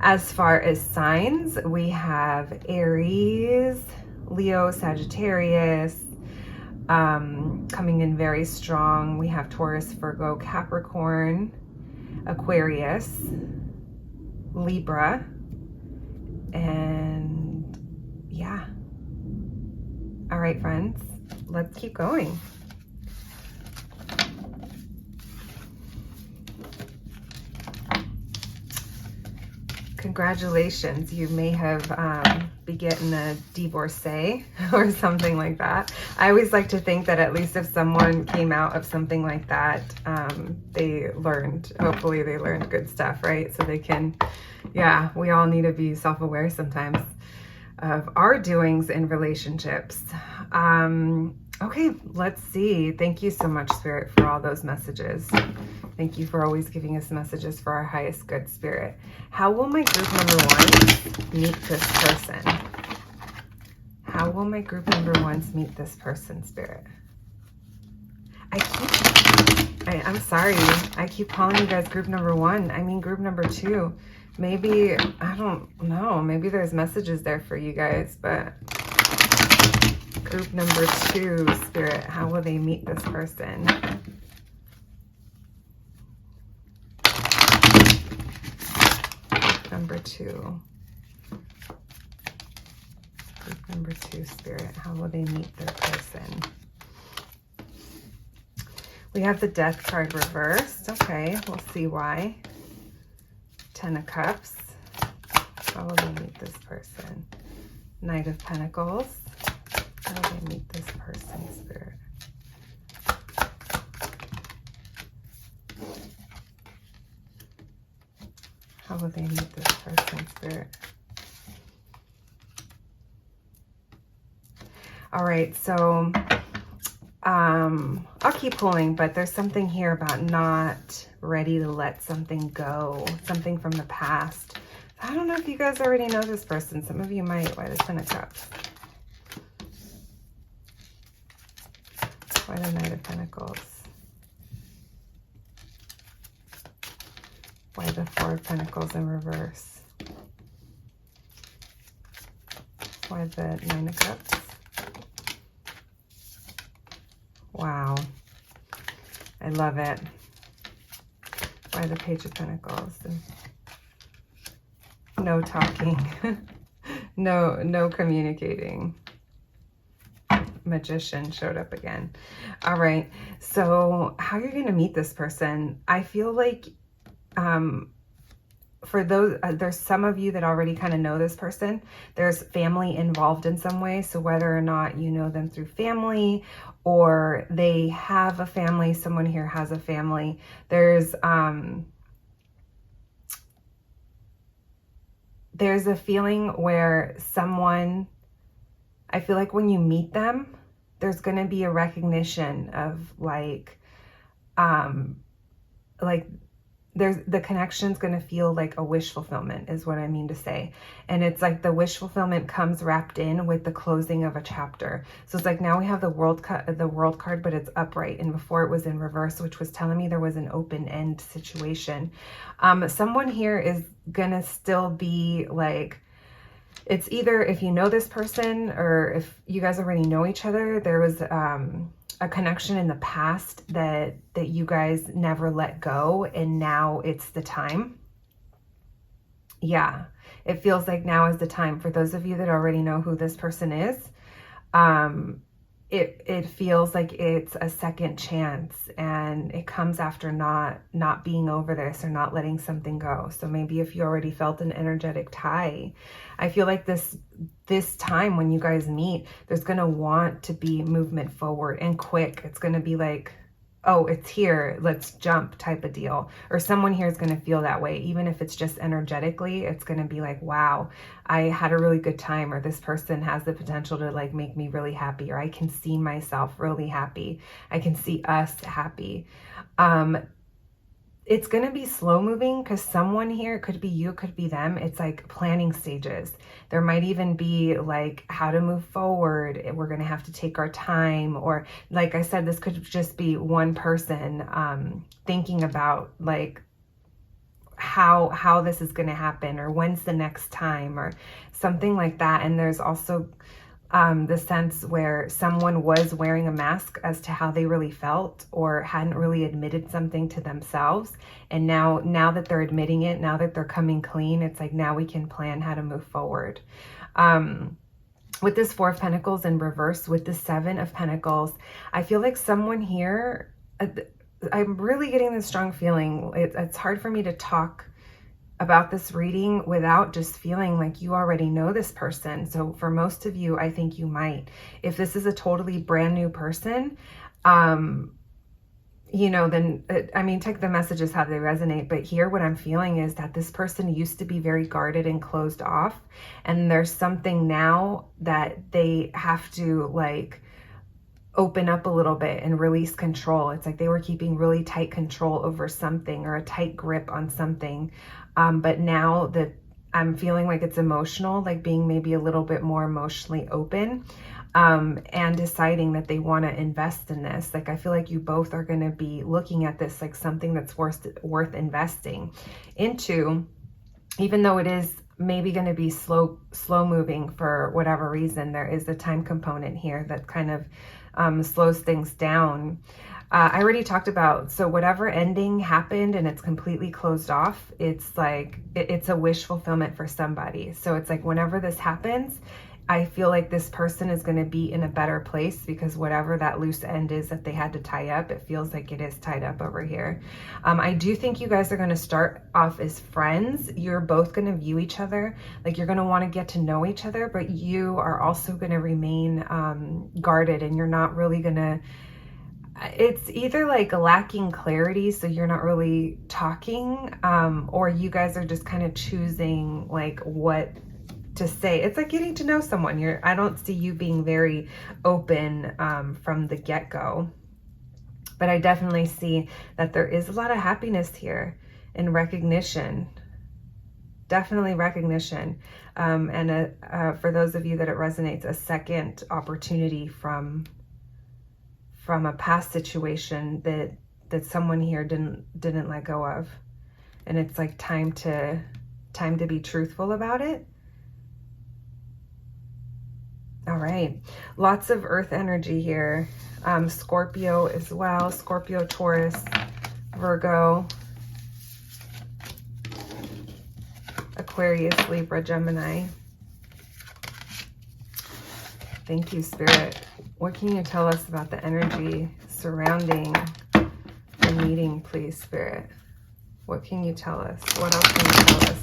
As far as signs, we have Aries, Leo, Sagittarius, coming in very strong. We have Taurus, Virgo, Capricorn, Aquarius, Libra, and yeah. All right, friends, let's keep going. Congratulations, you may have be getting a divorcee or something like that. I always like to think that at least if someone came out of something like that, they learned, hopefully they learned good stuff, right? So they can, yeah, we all need to be self-aware sometimes of our doings in relationships. Okay, let's see. Thank you so much, Spirit, for all those messages. Thank you for always giving us messages for our highest good, Spirit. How will my group number 1 meet this person? How will my group number 1s meet this person, Spirit? I'm sorry. I keep calling you guys group number 1. I mean group number 2. Maybe, I don't know. Maybe there's messages there for you guys, but group number 2, Spirit, how will they meet this person? Number 2. Group number 2, Spirit, how will they meet their person? We have the Death card reversed. Okay, we'll see why. Ten of Cups. How will they meet this person? Knight of Pentacles. How will they meet this person, Spirit? How will they meet this person, Spirit? All right, so I'll keep pulling, but there's something here about not ready to let something go, something from the past. I don't know if you guys already know this person. Some of you might. Why the Ten of Cups? Why the Knight of Pentacles? Why the Four of Pentacles in reverse? Why the Nine of Cups? Wow. I love it. Why the Page of Pentacles? No talking. no communicating. Magician showed up again. All right. So how you're going to meet this person? I feel like for those, there's some of you that already kind of know this person. There's family involved in some way. So whether or not you know them through family or they have a family, someone here has a family, there's a feeling where someone, I feel like when you meet them, there's going to be a recognition of like there's the connection's going to feel like a wish fulfillment is what I mean to say. And it's like the wish fulfillment comes wrapped in with the closing of a chapter. So it's like now we have the world card, but it's upright. And before it was in reverse, which was telling me there was an open end situation. Someone here is going to still be like, it's either if you know this person or if you guys already know each other, there was a connection in the past that you guys never let go, and now it's the time. Yeah, it feels like now is the time. For those of you that already know who this person is, it feels like it's a second chance, and it comes after not being over this or not letting something go. So maybe if you already felt an energetic tie, I feel like this time when you guys meet, there's going to want to be movement forward and quick. It's going to be like, oh, it's here, let's jump type of deal. Or someone here is going to feel that way. Even if it's just energetically, it's going to be like, wow, I had a really good time, or this person has the potential to like make me really happy, or I can see myself really happy. I can see us happy. It's going to be slow moving because someone here, it could be you, could be them. It's like planning stages. There might even be like how to move forward. We're going to have to take our time. Or like I said, this could just be one person thinking about like how this is going to happen, or when's the next time, or something like that. And there's also the sense where someone was wearing a mask as to how they really felt, or hadn't really admitted something to themselves. And now that they're admitting it, now that they're coming clean, it's like now we can plan how to move forward. With this Four of Pentacles in reverse, with the Seven of Pentacles, I feel like someone here, I'm really getting this strong feeling. It's hard for me to talk about this reading without just feeling like you already know this person. So for most of you, I think you might. If this is a totally brand new person, you know, then, I mean, take the messages how they resonate. But here what I'm feeling is that this person used to be very guarded and closed off. And there's something now that they have to like open up a little bit and release control. It's like they were keeping really tight control over something, or a tight grip on something. But now that I'm feeling like it's emotional, like being maybe a little bit more emotionally open, and deciding that they want to invest in this. Like I feel like you both are going to be looking at this like something that's worth investing into, even though it is maybe going to be slow moving for whatever reason. There is a time component here that kind of slows things down. I already talked about, so whatever ending happened and it's completely closed off, it's like, it's a wish fulfillment for somebody. So it's like whenever this happens, I feel like this person is going to be in a better place because whatever that loose end is that they had to tie up, it feels like it is tied up over here. I do think you guys are going to start off as friends. You're both going to view each other like you're going to want to get to know each other, but you are also going to remain guarded, and you're not really going to, it's either like lacking clarity, so you're not really talking, or you guys are just kind of choosing like what to say. It's like getting to know someone. I don't see you being very open from the get-go, but I definitely see that there is a lot of happiness here and recognition. Definitely recognition. And for those of you that it resonates, a second opportunity from a past situation that someone here didn't let go of. And it's like time to be truthful about it. All right, lots of earth energy here. Scorpio as well, Scorpio, Taurus, Virgo, Aquarius, Libra, Gemini. Thank you, Spirit. What can you tell us about the energy surrounding the meeting, please, Spirit? What can you tell us? What else can you tell us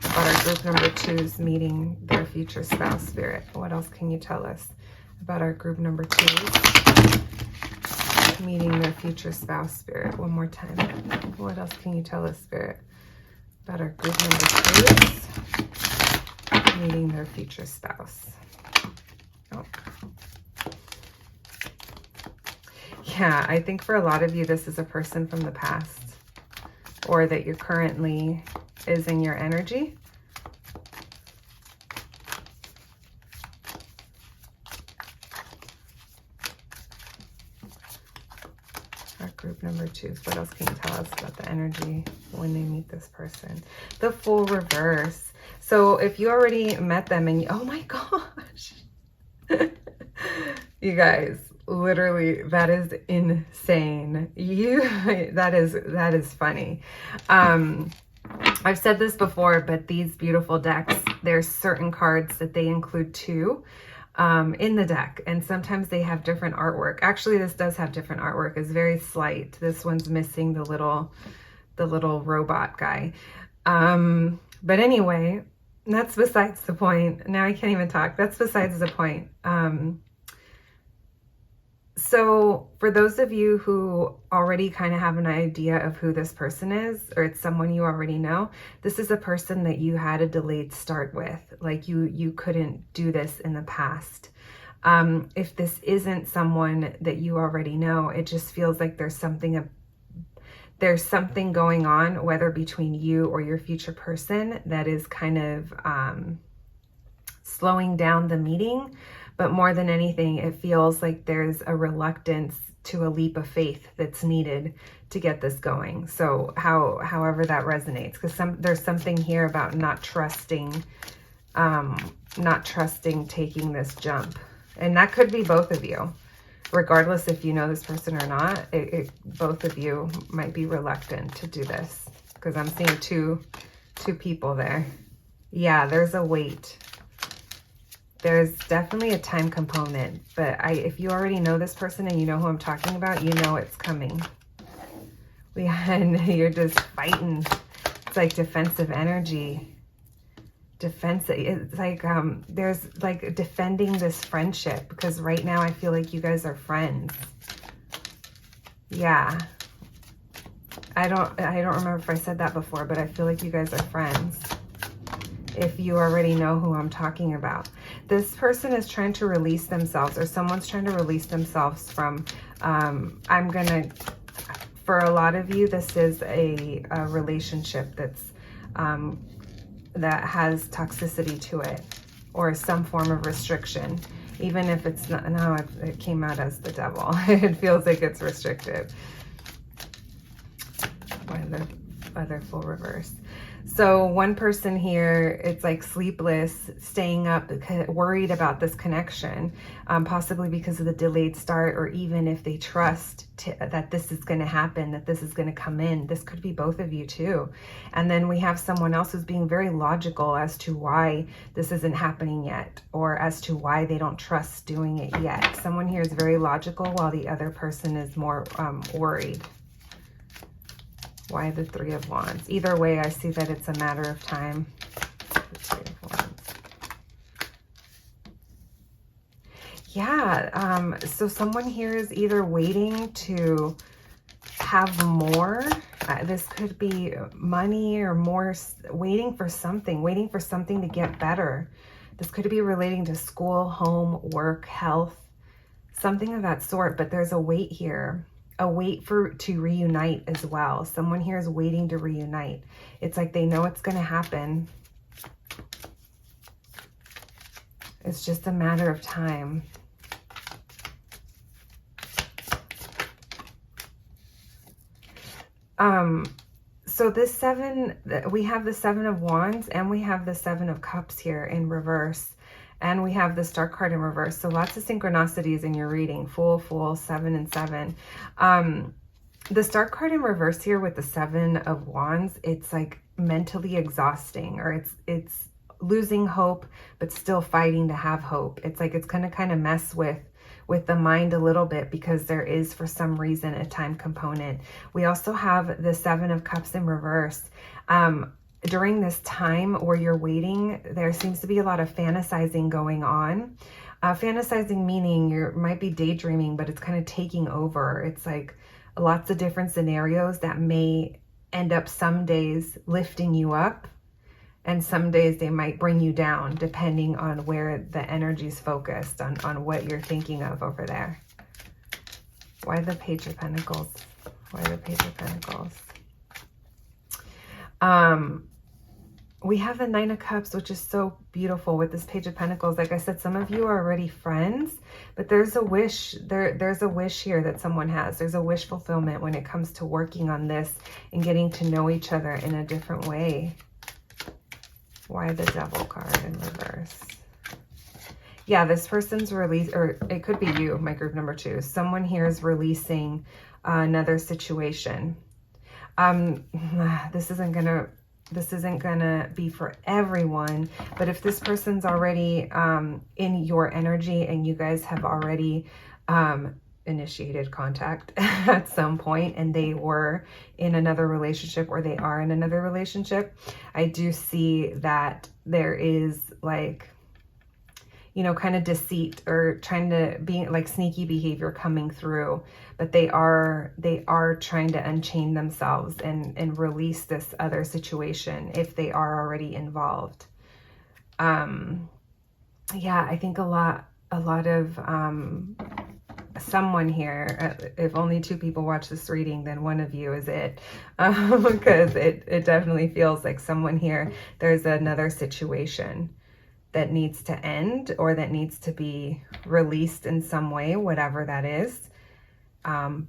about our group number 2's meeting their future spouse, Spirit? What else can you tell us about our group number 2's meeting their future spouse, Spirit? One more time. What else can you tell us, Spirit, about our group number 2's meeting their future spouse? Oh. Yeah, I think for a lot of you, this is a person from the past, or that you're currently is in your energy. Our group number 2. What else can you tell us about the energy when they meet this person? The Fool reverse. So if you already met them and oh my gosh, you guys, literally, that is insane. That is funny. I've said this before, but these beautiful decks, there's certain cards that they include too in the deck, and sometimes they have different artwork. Actually, this does have different artwork. It's very slight. This one's missing the little robot guy. But anyway, that's besides the point. Now I can't even talk. That's besides the point. So for those of you who already kind of have an idea of who this person is, or it's someone you already know, this is a person that you had a delayed start with. Like you couldn't do this in the past. If this isn't someone that you already know, it just feels like there's something going on, whether between you or your future person, that is kind of slowing down the meeting. But more than anything, it feels like there's a reluctance to a leap of faith that's needed to get this going. So however that resonates, because there's something here about not trusting taking this jump. And that could be both of you. Regardless if you know this person or not, both of you might be reluctant to do this, because I'm seeing two people there. Yeah, there's a wait. There's definitely a time component, but if you already know this person and you know who I'm talking about, you know it's coming. And you're just fighting. It's like defensive energy. It's like there's like defending this friendship, because right now I feel like you guys are friends. Yeah. I don't remember if I said that before, but I feel like you guys are friends. If you already know who I'm talking about. This person is trying to release themselves, or someone's trying to release themselves from, for a lot of you, this is a relationship that's, that has toxicity to it, or some form of restriction. Even if it's not, no, it came out as the devil. It feels like it's restrictive. By the Fool reverse. So one person here, it's like sleepless, staying up, worried about this connection, possibly because of the delayed start, or even if they trust that this is going to happen, that this is going to come in. This could be both of you too. And then we have someone else who's being very logical as to why this isn't happening yet, or as to why they don't trust doing it yet. Someone here is very logical while the other person is more worried. Why the Three of Wands? Either way, I see that it's a matter of time. The Three of Wands. Yeah, so someone here is either waiting to have more. This could be money or more, waiting for something to get better. This could be relating to school, home, work, health, something of that sort, but there's a wait here. A wait to reunite as well. Someone here is waiting to reunite. It's like they know it's going to happen. It's just a matter of time. So this we have the Seven of Wands and we have the Seven of Cups here in reverse. And we have the Star card in reverse. So lots of synchronicities in your reading. Fool, Fool, 7 and 7. The Star card in reverse here with the Seven of Wands, it's like mentally exhausting, or it's losing hope, but still fighting to have hope. It's like it's going to kind of mess with the mind a little bit, because there is, for some reason, a time component. We also have the Seven of Cups in reverse. During this time where you're waiting, there seems to be a lot of fantasizing going on. Fantasizing meaning you might be daydreaming, but it's kind of taking over. It's like lots of different scenarios that may end up some days lifting you up, and some days they might bring you down, depending on where the energy is focused, on what you're thinking of over there. Why the Page of Pentacles? Why the Page of Pentacles? We have the Nine of Cups, which is so beautiful with this Page of Pentacles. Like I said, some of you are already friends, but there's a wish, there's a wish here that someone has. There's a wish fulfillment when it comes to working on this and getting to know each other in a different way. Why the Devil card in reverse? Yeah, this person's release, or it could be you, my group number 2. Someone here is releasing another situation. This isn't gonna be for everyone, but if this person's already in your energy and you guys have already initiated contact at some point, and they were in another relationship, or they are in another relationship, I do see that there is, like, you know, kind of deceit, or trying to be like sneaky behavior coming through, but they are trying to unchain themselves and release this other situation if they are already involved. Yeah, I think a lot of someone here, if only 2 people watch this reading, then one of you is it, because it definitely feels like someone here, there's another situation that needs to end, or that needs to be released in some way, whatever that is, so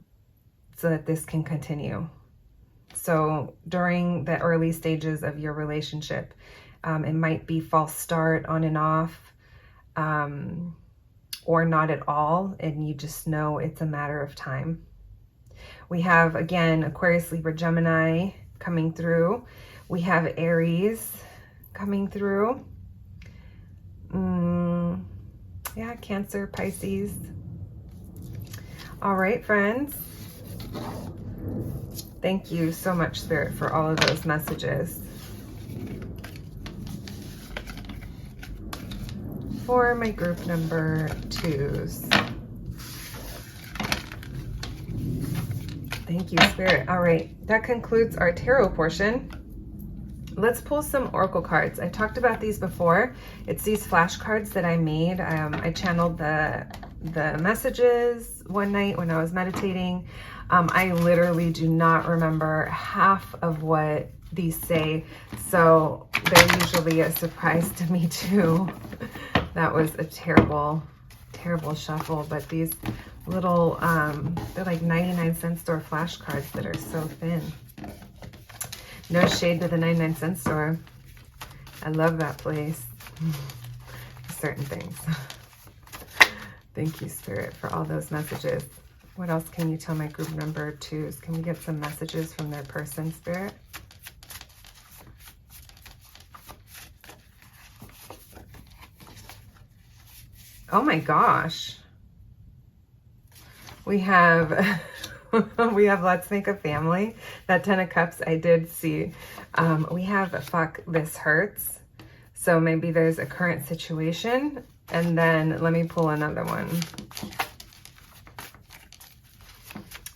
that this can continue. So during the early stages of your relationship, it might be false start, on and off, or not at all, and you just know it's a matter of time. We have, again, Aquarius, Libra, Gemini coming through. We have Aries coming through. Yeah, Cancer, Pisces. All right, friends. Thank you so much, Spirit, for all of those messages. For my group number 2s. Thank you, Spirit. All right, that concludes our tarot portion. Let's pull some oracle cards. I talked about these before. It's these flashcards that I made. I channeled the messages one night when I was meditating. I literally do not remember half of what these say, so they're usually a surprise to me too. That was a terrible shuffle, but these little, they're like 99-cent store flashcards that are so thin. No shade to the 99-cent store. I love that place. Certain things. Thank you, Spirit, for all those messages. What else can you tell my group number 2s? Can we get some messages from their person, Spirit? Oh my gosh. We have we have Let's Make a Family. That 10 of Cups I did see. We have Fuck This Hurts. So maybe there's a current situation. And then let me pull another one.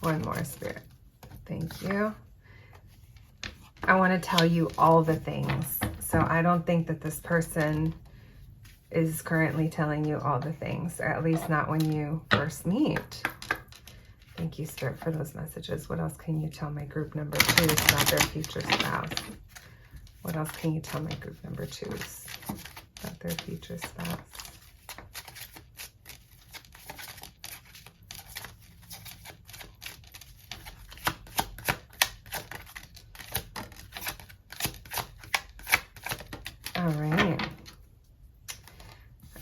One more, Spirit. Thank you. I want to tell you all the things. So I don't think that this person is currently telling you all the things, or at least not when you first meet. Thank you, Spirit, for those messages. What else can you tell my group number 2s about their future spouse? What else can you tell my group number 2s about their future spouse? All right.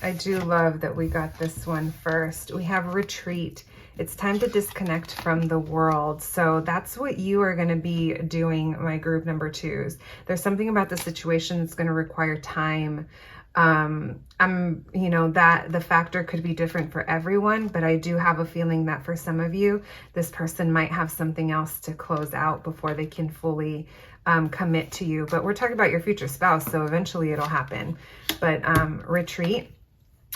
I do love that we got this one first. We have Retreat. It's time to disconnect from the world. So that's what you are going to be doing, my group number 2s. There's something about the situation that's going to require time. You know, that the factor could be different for everyone, but I do have a feeling that for some of you, this person might have something else to close out before they can fully commit to you. But we're talking about your future spouse, so eventually it'll happen. But Retreat.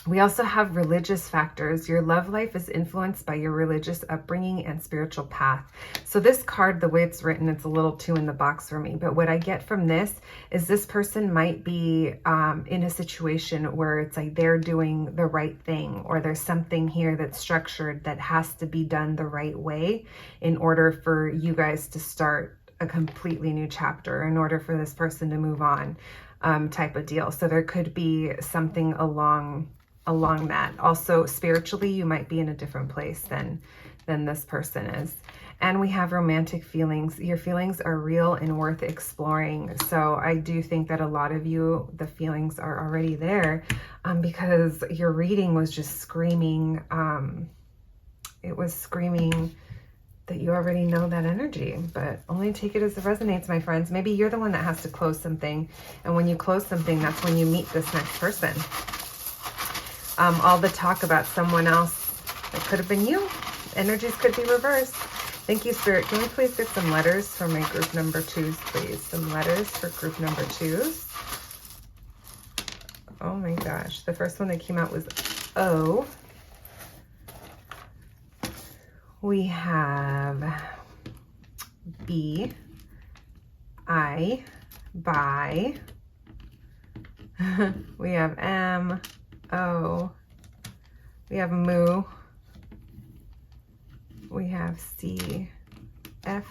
We also have religious factors. Your love life is influenced by your religious upbringing and spiritual path. So this card, the way it's written, it's a little too in the box for me. But what I get from this is this person might be in a situation where it's like they're doing the right thing, or there's something here that's structured that has to be done the right way in order for you guys to start a completely new chapter, in order for this person to move on, type of deal. So there could be something along that. Also, spiritually, you might be in a different place than this person is. And we have romantic feelings. Your feelings are real and worth exploring. So I do think that a lot of you, the feelings are already there, because your reading was just screaming. It was screaming that you already know that energy, but only take it as it resonates, my friends. Maybe you're the one that has to close something. And when you close something, that's when you meet this next person. All the talk about someone else, it could have been you. Energies could be reversed. Thank you, Spirit. Can we please get some letters for my group number 2s, please? Some letters for group number 2s. Oh my gosh. The first one that came out was O. We have B, I, by. We have M, O. We have moo. We have C, F,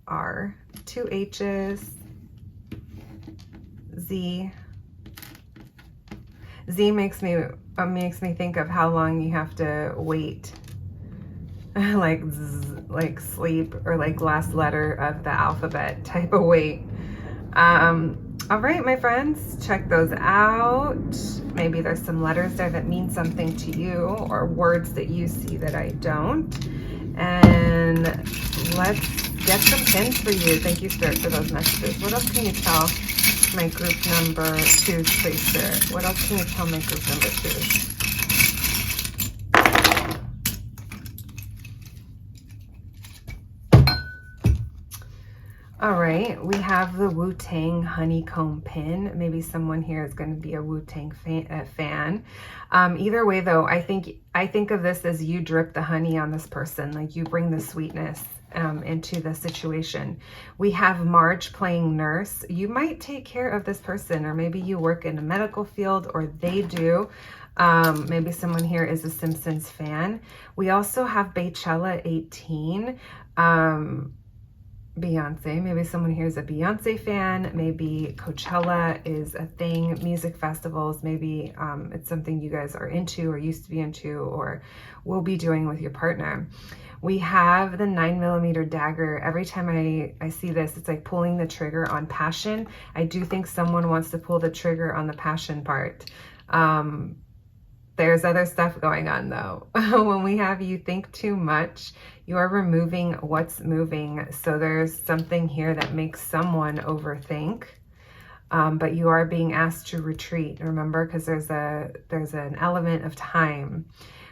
R, 2 H's, Z. Z makes me think of how long you have to wait, like zzz, like sleep, or like last letter of the alphabet type of wait. All right, my friends, check those out. Maybe there's some letters there that mean something to you, or words that you see that I don't. And let's get some pins for you. Thank you, Spirit, for those messages. What else can you tell my group number 2s, please, Spirit? What else can you tell my group number 2s? All right, we have the Wu-Tang honeycomb pin. Maybe someone here is going to be a Wu-Tang fan. Either way, though, I think of this as you drip the honey on this person, like you bring the sweetness into the situation. We have Marge playing nurse. You might take care of this person, or maybe you work in a medical field, or they do. Maybe someone here is a Simpsons fan. We also have Baychella 18. Beyonce. Maybe someone here is a Beyonce fan. Maybe Coachella is a thing. Music festivals. Maybe it's something you guys are into or used to be into or will be doing with your partner. We have the 9mm dagger. Every time I see this, it's like pulling the trigger on passion. I do think someone wants to pull the trigger on the passion part. There's other stuff going on though. When we have you think too much, you are removing what's moving. So there's something here that makes someone overthink, but you are being asked to retreat, remember, because there's an element of time.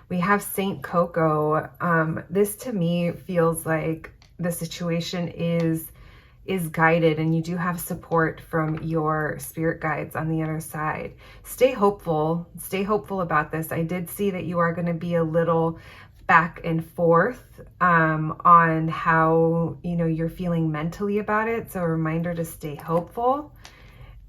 We have Saint Coco. This to me feels like the situation is guided, and you do have support from your spirit guides on the other side. Stay hopeful about this. I did see that you are going to be a little back and forth on how, you know, you're feeling mentally about it. So a reminder to stay hopeful.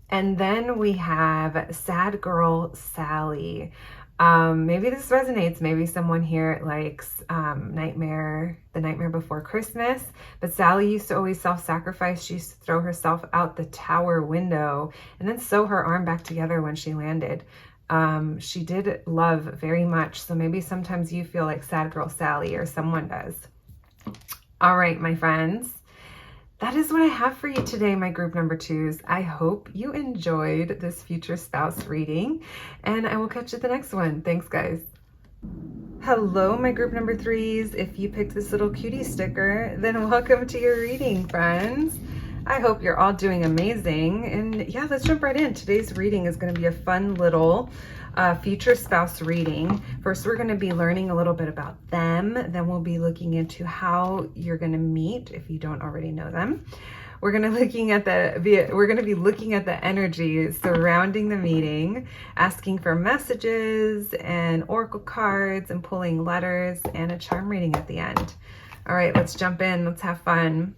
And then we have Sad Girl Sally. Maybe this resonates. Maybe someone here likes The Nightmare Before Christmas. But Sally used to always self-sacrifice. She used to throw herself out the tower window and then sew her arm back together when she landed. She did love very much. So maybe sometimes you feel like Sad Girl Sally, or someone does. All right, my friends. That is what I have for you today, my group number 2s. I hope you enjoyed this future spouse reading, and I will catch you at the next one. Thanks, guys. Hello, my group number 3s. If you picked this little cutie sticker, then welcome to your reading, friends. I hope you're all doing amazing. And yeah, let's jump right in. Today's reading is going to be a fun little future spouse reading. First, we're going to be learning a little bit about them. Then we'll be looking into how you're going to meet if you don't already know them. We're going to be looking at the energy surrounding the meeting, asking for messages and oracle cards and pulling letters and a charm reading at the end. All right, let's jump in. Let's have fun.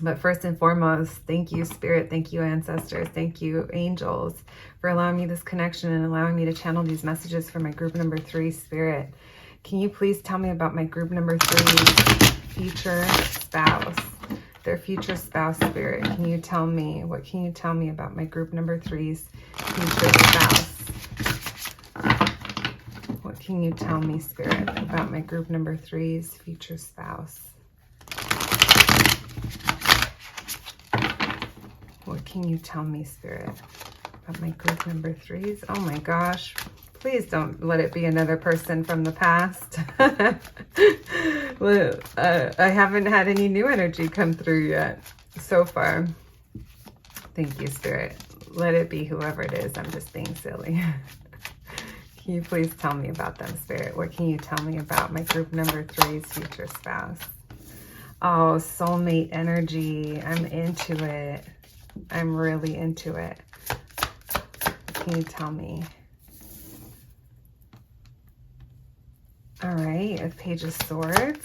But first and foremost, thank you, Spirit. Thank you, ancestors. Thank you, angels, for allowing me this connection and allowing me to channel these messages for my group number 3, Spirit. Can you please tell me about my group number 3 future spouse? Their future spouse, Spirit. Can you tell me? What can you tell me about my group number 3's future spouse? What can you tell me, Spirit, about my group number 3's future spouse? What can you tell me, Spirit, about my group number 3's? Oh my gosh. Please don't let it be another person from the past. I haven't had any new energy come through yet so far. Thank you, Spirit. Let it be whoever it is. I'm just being silly. Can you please tell me about them, Spirit? What can you tell me about my group number 3's future spouse? Oh, soulmate energy. I'm into it. I'm really into it. Can you tell me? All right, a Page of Swords.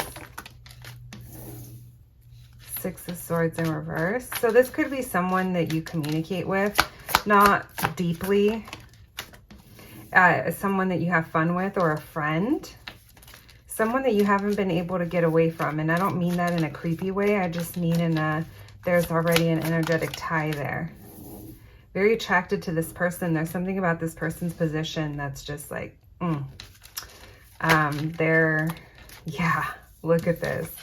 6 of Swords in reverse. So this could be someone that you communicate with, not deeply. Someone that you have fun with, or a friend. Someone that you haven't been able to get away from. And I don't mean that in a creepy way. I just mean in a, there's already an energetic tie there. Very attracted to this person. There's something about this person's position that's just like, yeah, look at this.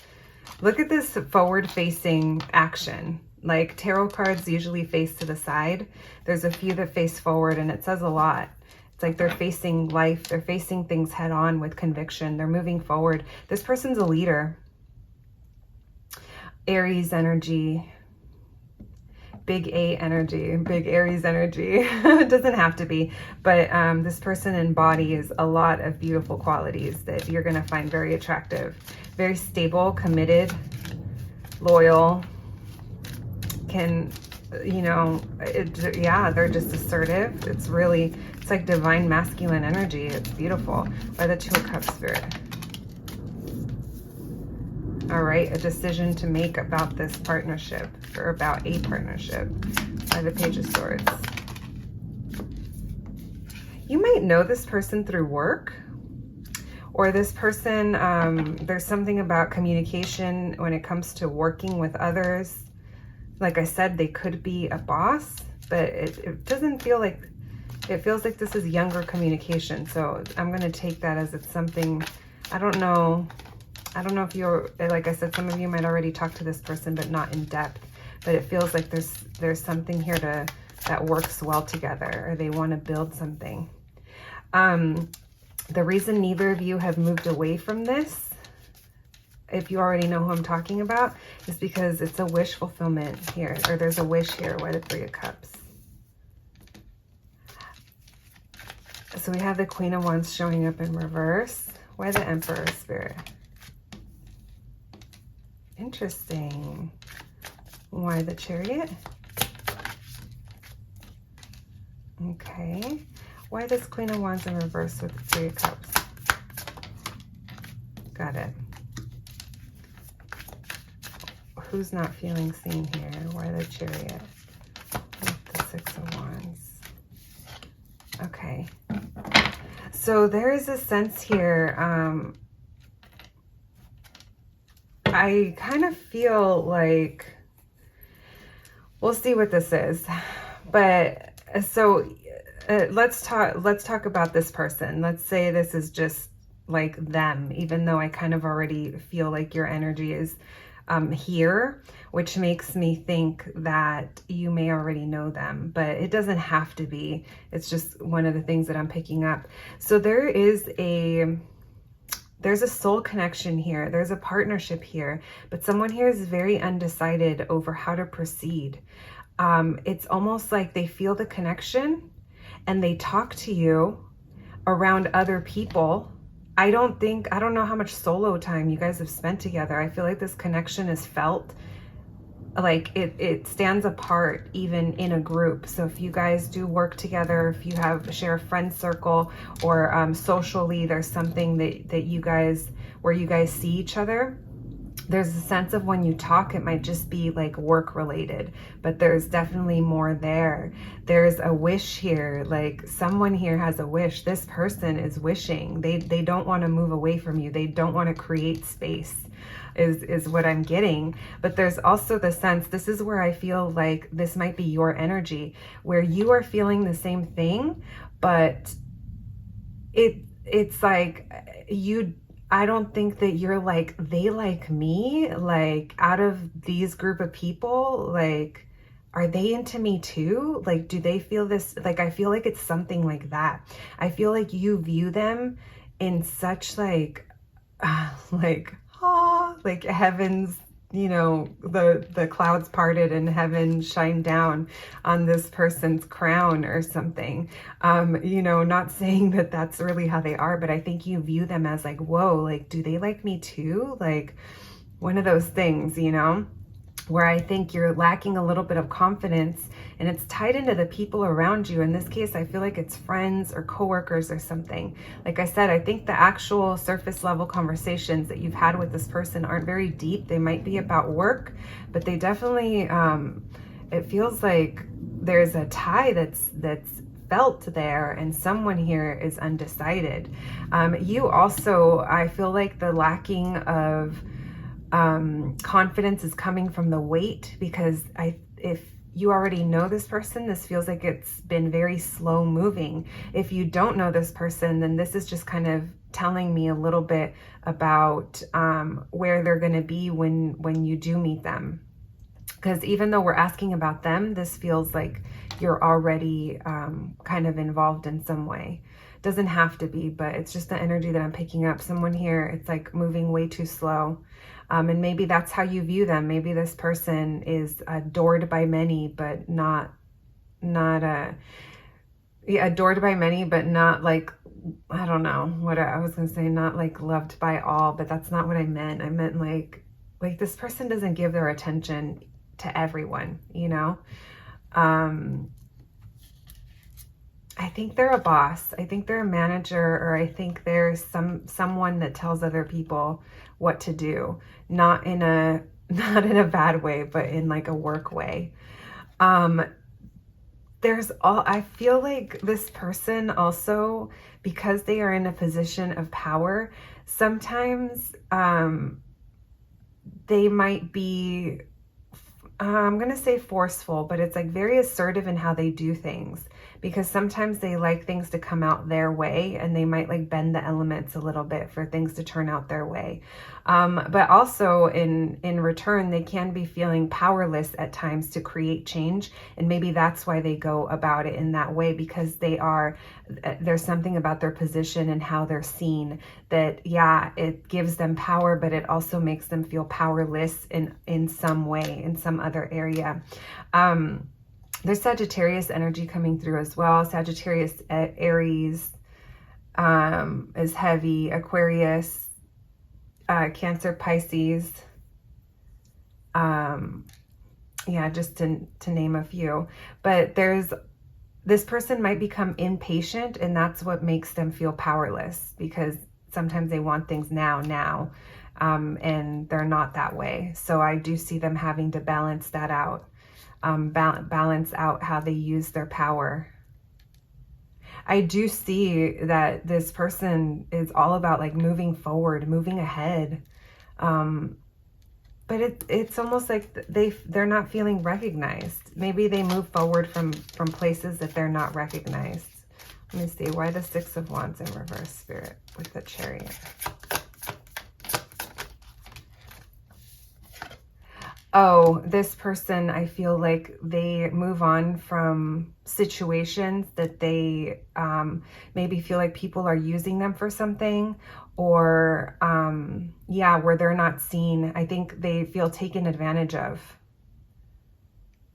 Look at this forward-facing action. Like tarot cards usually face to the side. There's a few that face forward, and it says a lot. It's like they're facing life. They're facing things head on with conviction. They're moving forward. This person's a leader. Aries energy. Big A energy, big Aries energy. It doesn't have to be, but this person embodies a lot of beautiful qualities that you're going to find very attractive. Very stable, committed, loyal, can, you know, yeah, they're just assertive. It's really, it's like divine masculine energy. It's beautiful. By the 2 of Cups, Spirit. All right, a decision to make about this partnership, or about a partnership, by the Page of Swords. You might know this person through work, Or this person, there's something about communication when it comes to working with others. Like I said, they could be a boss, but it doesn't feel like, it feels like this is younger communication. So I'm going to take that as it's something, I don't know if you're, like I said, some of you might already talk to this person, but not in depth. But it feels like there's something here that works well together, or they want to build something. The reason neither of you have moved away from this, if you already know who I'm talking about, is because it's a wish fulfillment here, or there's a wish here. Why the Three of Cups? So we have the Queen of Wands showing up in reverse. Why the Emperor, Spirit? Interesting. Why the Chariot? Okay. Why this Queen of Wands in reverse with the Three of Cups? Got it. Who's not feeling seen here? Why the Chariot with the Six of Wands? Okay. So there is a sense here. I kind of feel like, we'll see what this is. But so let's talk about this person. Let's say this is just like them, even though I kind of already feel like your energy is here, which makes me think that you may already know them, but it doesn't have to be. It's just one of the things that I'm picking up. So there's a soul connection here. There's a partnership here, but someone here is very undecided over how to proceed. It's almost like they feel the connection and they talk to you around other people. I don't know how much solo time you guys have spent together. I feel like this connection is felt like it stands apart even in a group. So if you guys do work together, if you share a friend circle, or socially there's something that you guys, where you guys see each other, there's a sense of when you talk, it might just be like work related, but there's definitely more there. There's a wish here, like someone here has a wish. This person is wishing. They don't want to move away from you. They don't want to create space, is what I'm getting. But there's also the sense, this is where I feel like this might be your energy, where you are feeling the same thing, but it's like I don't think that you're like, they like me, like out of these group of people, like, are they into me too? Like, do they feel this? Like, I feel like it's something like that. I feel like you view them in such like heaven's, you know, the clouds parted and heaven shined down on this person's crown or something. You know, not saying that that's really how they are, but I think you view them as like, whoa, like, do they like me too? Like one of those things, you know, where I think you're lacking a little bit of confidence, and it's tied into the people around you. In this case, I feel like it's friends or coworkers or something. Like I said, I think the actual surface level conversations that you've had with this person aren't very deep. They might be about work, but they definitely, it feels like there's a tie that's felt there, and someone here is undecided. You also, I feel like the lacking of confidence is coming from the weight, because if you already know this person, this feels like it's been very slow moving. If you don't know this person, then this is just kind of telling me a little bit about where they're going to be when you do meet them. Because even though we're asking about them, this feels like you're already kind of involved in some way. Doesn't have to be, but it's just the energy that I'm picking up. Someone here, it's like moving way too slow. And maybe that's how you view them. Maybe this person is adored by many, but adored by many, but not like, I don't know what I was going to say, not like loved by all, but that's not what I meant. I meant like this person doesn't give their attention to everyone, you know? I think they're a boss. I think they're a manager, or I think there's someone that tells other people what to do, not in a bad way, but in like a work way. I feel like this person also, because they are in a position of power, sometimes they might be, I'm going to say forceful, but it's like very assertive in how they do things, because sometimes they like things to come out their way, and they might like bend the elements a little bit for things to turn out their way. But also in return, they can be feeling powerless at times to create change. And maybe that's why they go about it in that way, because there's something about their position and how they're seen that, yeah, it gives them power, but it also makes them feel powerless in some way, in some other area. There's Sagittarius energy coming through as well. Sagittarius, Aries is heavy. Aquarius, Cancer, Pisces. Yeah, just to name a few. But this person might become impatient, and that's what makes them feel powerless, because sometimes they want things now, and they're not that way. So I do see them having to balance that out. Balance out how they use their power. I do see that this person is all about like moving forward, moving ahead. But it's almost like they're not feeling recognized. Maybe they move forward from places that they're not recognized. Let me see, why the Six of Wands in reverse, Spirit, with the Chariot? Oh, this person, I feel like they move on from situations that they maybe feel like people are using them for something, or yeah, where they're not seen. I think they feel taken advantage of.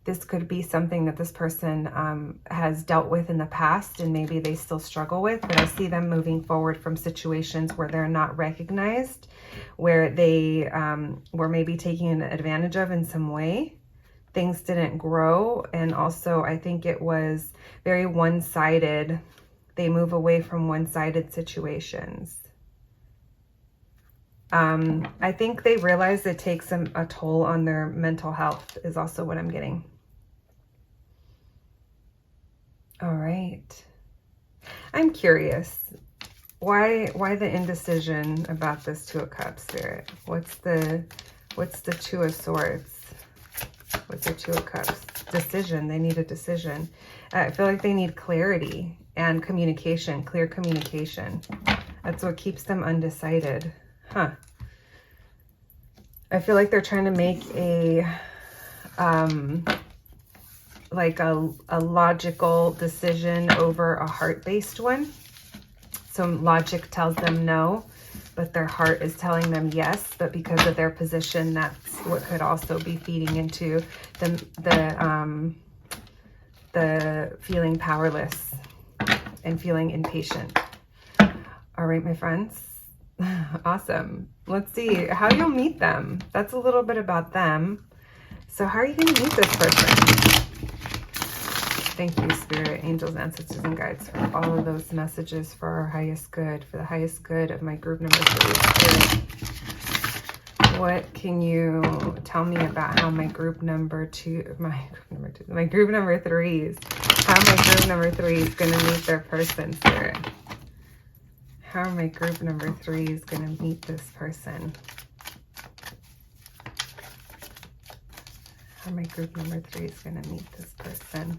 This could be something that this person has dealt with in the past, and maybe they still struggle with, but I see them moving forward from situations where they're not recognized, where they were maybe taken advantage of in some way. Things didn't grow, and also I think it was very one-sided. They move away from one-sided situations. I think they realize it takes a toll on their mental health is also what I'm getting. All right. I'm curious. Why the indecision about this Two of Cups, Spirit? What's the Two of Swords? What's the Two of Cups? Decision. They need a decision. I feel like they need clarity and communication, clear communication. That's what keeps them undecided. Huh. I feel like they're trying to make a like a logical decision over a heart-based one. So logic tells them no, but their heart is telling them yes. But because of their position, that's what could also be feeding into the feeling powerless and feeling impatient. All right, my friends. Awesome. Let's see how you'll meet them. That's a little bit about them. So how are you going to meet this person? Thank you, Spirit, angels, ancestors, and guides for all of those messages for our highest good, for the highest good of my group number 3. Spirit, what can you tell me about how my group number 3s, how my group number 3 is going to meet their person, Spirit? How my group number 3 is going to meet this person? How my group number 3 is going to meet this person?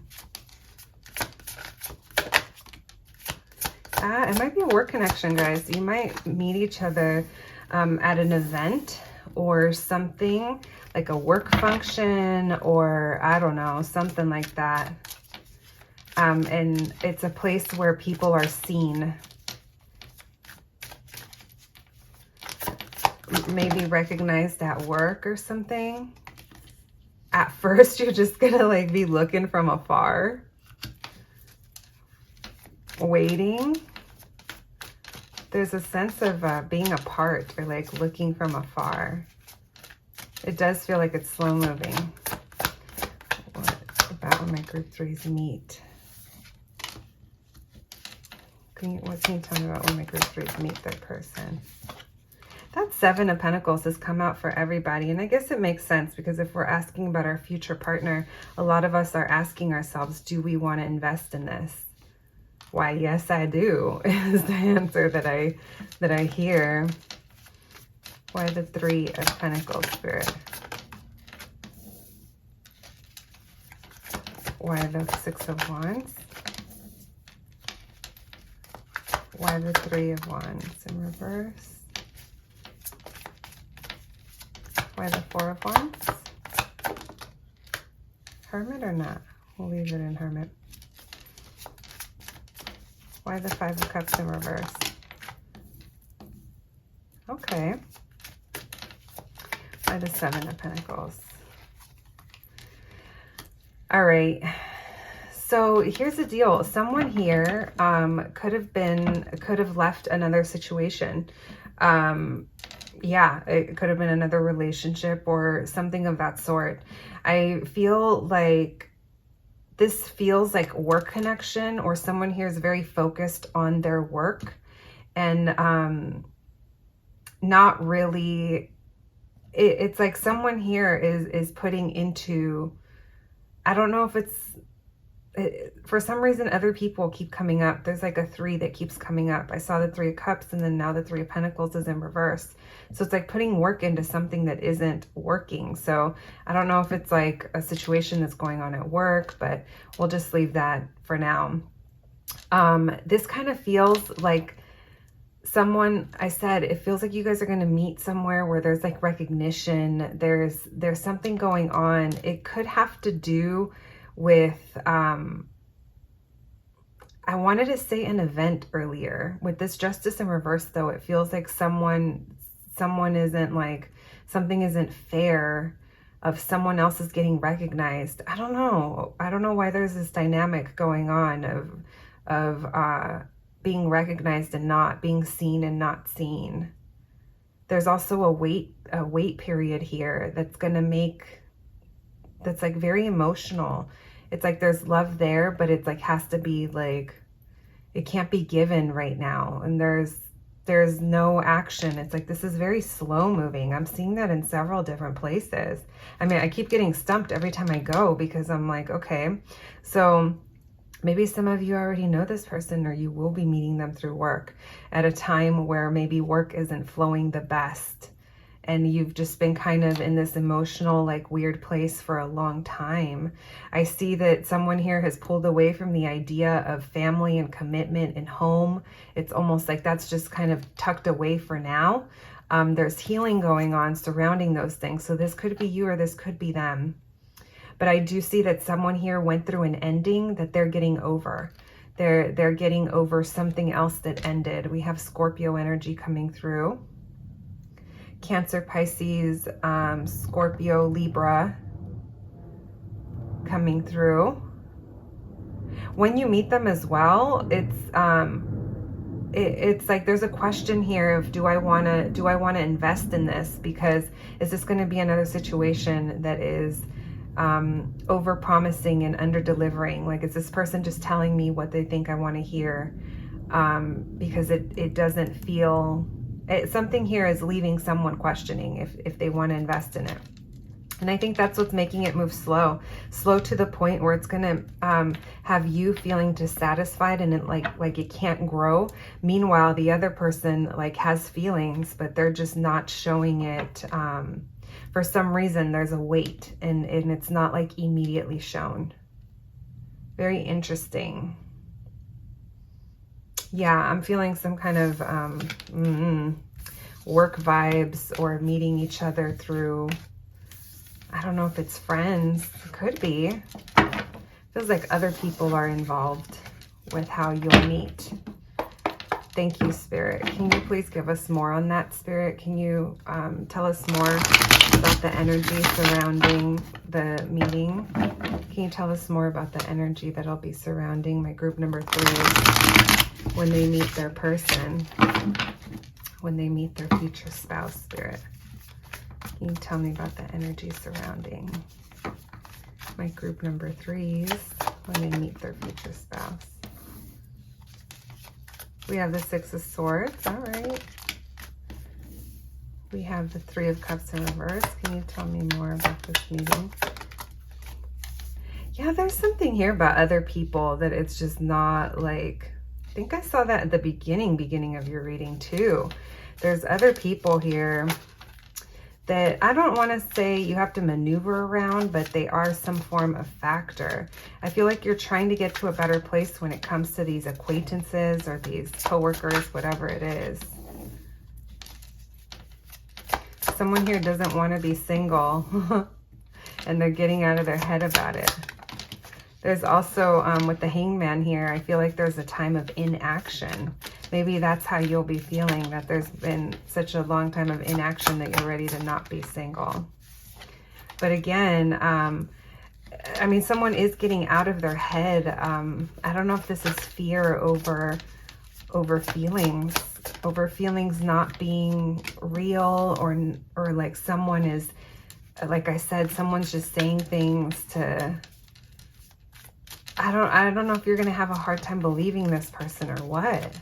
It might be a work connection, guys. You might meet each other at an event or something, like a work function, or I don't know, something like that. And it's a place where people are seen. Maybe recognized at work or something. At first, you're just gonna like be looking from afar, waiting. There's a sense of being apart or like looking from afar. It does feel like it's slow moving. What about when my group 3s meet? What can you tell me about when my group 3s meet their person? That's Seven of Pentacles has come out for everybody. And I guess it makes sense, because if we're asking about our future partner, a lot of us are asking ourselves, do we want to invest in this? Why, yes, I do, is the answer that I hear. Why the Three of Pentacles, Spirit? Why the Six of Wands? Why the Three of Wands in reverse? Why the Four of Wands? Hermit or not? We'll leave it in Hermit. Why the Five of Cups in reverse? Okay. Why the Seven of Pentacles? All right. So here's the deal. Someone here could have left another situation. Yeah, it could have been another relationship or something of that sort. I feel like this feels like work connection, or someone here is very focused on their work and not really, it's like someone here is putting into, I don't know if for some reason other people keep coming up. There's like a three that keeps coming up. I saw the Three of Cups, and then now the Three of Pentacles is in reverse. So it's like putting work into something that isn't working. So I don't know if it's like a situation that's going on at work, but we'll just leave that for now. This kind of feels like someone, I said, it feels like you guys are going to meet somewhere where there's like recognition. There's something going on. It could have to do with, I wanted to say an event earlier. With this Justice in reverse, though, it feels like someone isn't like, something isn't fair, of someone else is getting recognized. I don't know why there's this dynamic going on of being recognized and not being seen and not seen. There's also a wait period here that's going to make, that's like very emotional. It's like there's love there, but it's like has to be like, it can't be given right now. And there's no action. It's like, this is very slow moving. I'm seeing that in several different places. I mean, I keep getting stumped every time I go, because I'm like, okay, so maybe some of you already know this person, or you will be meeting them through work at a time where maybe work isn't flowing the best. And you've just been kind of in this emotional, like weird place for a long time. I see that someone here has pulled away from the idea of family and commitment and home. It's almost like that's just kind of tucked away for now. There's healing going on surrounding those things. So this could be you, or this could be them. But I do see that someone here went through an ending that they're getting over. They're getting over something else that ended. We have Scorpio energy coming through. Cancer, Pisces, Scorpio, Libra coming through. When you meet them as well, it's like there's a question here of, do I want to invest in this? Because is this going to be another situation that is over promising and under delivering? Like, is this person just telling me what they think I want to hear? Because it doesn't feel, something here is leaving someone questioning if they want to invest in it. And I think that's what's making it move slow to the point where it's going to have you feeling dissatisfied, and it like it can't grow. Meanwhile, the other person like has feelings, but they're just not showing it. For some reason, there's a wait, and it's not like immediately shown. Very interesting. Yeah, I'm feeling some kind of work vibes, or meeting each other through, I don't know if it's friends. It could be. Feels like other people are involved with how you'll meet. Thank you, Spirit. Can you please give us more on that, Spirit? Can you tell us more about the energy surrounding the meeting? Can you tell us more about the energy that'll be surrounding my group number 3 when they meet their person, when they meet their future spouse, Spirit? Can you tell me about the energy surrounding my group number 3s when they meet their future spouse? We have the Six of Swords. All right. We have the Three of Cups in reverse. Can you tell me more about this meeting? Yeah, there's something here about other people that it's just not like, I think I saw that at the beginning of your reading too. There's other people here that I don't want to say you have to maneuver around, but they are some form of factor. I feel like you're trying to get to a better place when it comes to these acquaintances or these coworkers, whatever it is. Someone here doesn't want to be single and they're getting out of their head about it. There's also, with the Hangman here, I feel like there's a time of inaction. Maybe that's how you'll be feeling, that there's been such a long time of inaction that you're ready to not be single. But again, I mean, someone is getting out of their head. I don't know if this is fear over feelings not being real, or like someone is, like I said, someone's just saying things to, I don't know if you're going to have a hard time believing this person or what.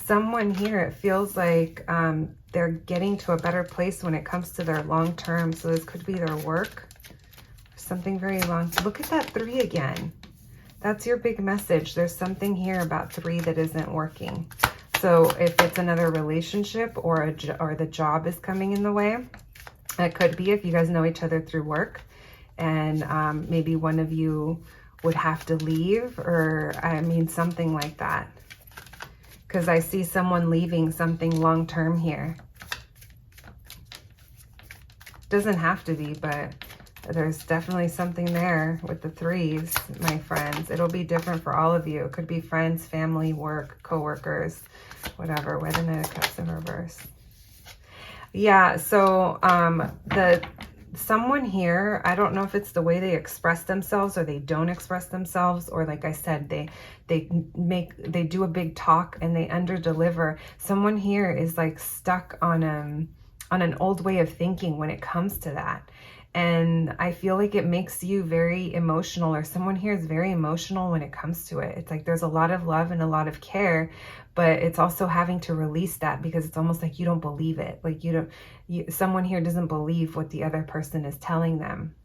Someone here, it feels like they're getting to a better place when it comes to their long term. So this could be their work, something very long. Look at that 3 again. That's your big message. There's something here about 3 that isn't working. So if it's another relationship or the job is coming in the way, it could be if you guys know each other through work, and maybe one of you would have to leave, or I mean something like that. Because I see someone leaving something long-term here. Doesn't have to be, but there's definitely something there with the 3s, my friends. It'll be different for all of you. It could be friends, family, work, co-workers, whatever. Why the Knight of Cups in reverse? Yeah, so someone here, I don't know if it's the way they express themselves or they don't express themselves, or like I said, they do a big talk and they under-deliver. Someone here is like stuck on an old way of thinking when it comes to that. And I feel like it makes you very emotional, or someone here is very emotional when it comes to it. It's like there's a lot of love and a lot of care, but it's also having to release that because it's almost like you don't believe it. Like someone here doesn't believe what the other person is telling them.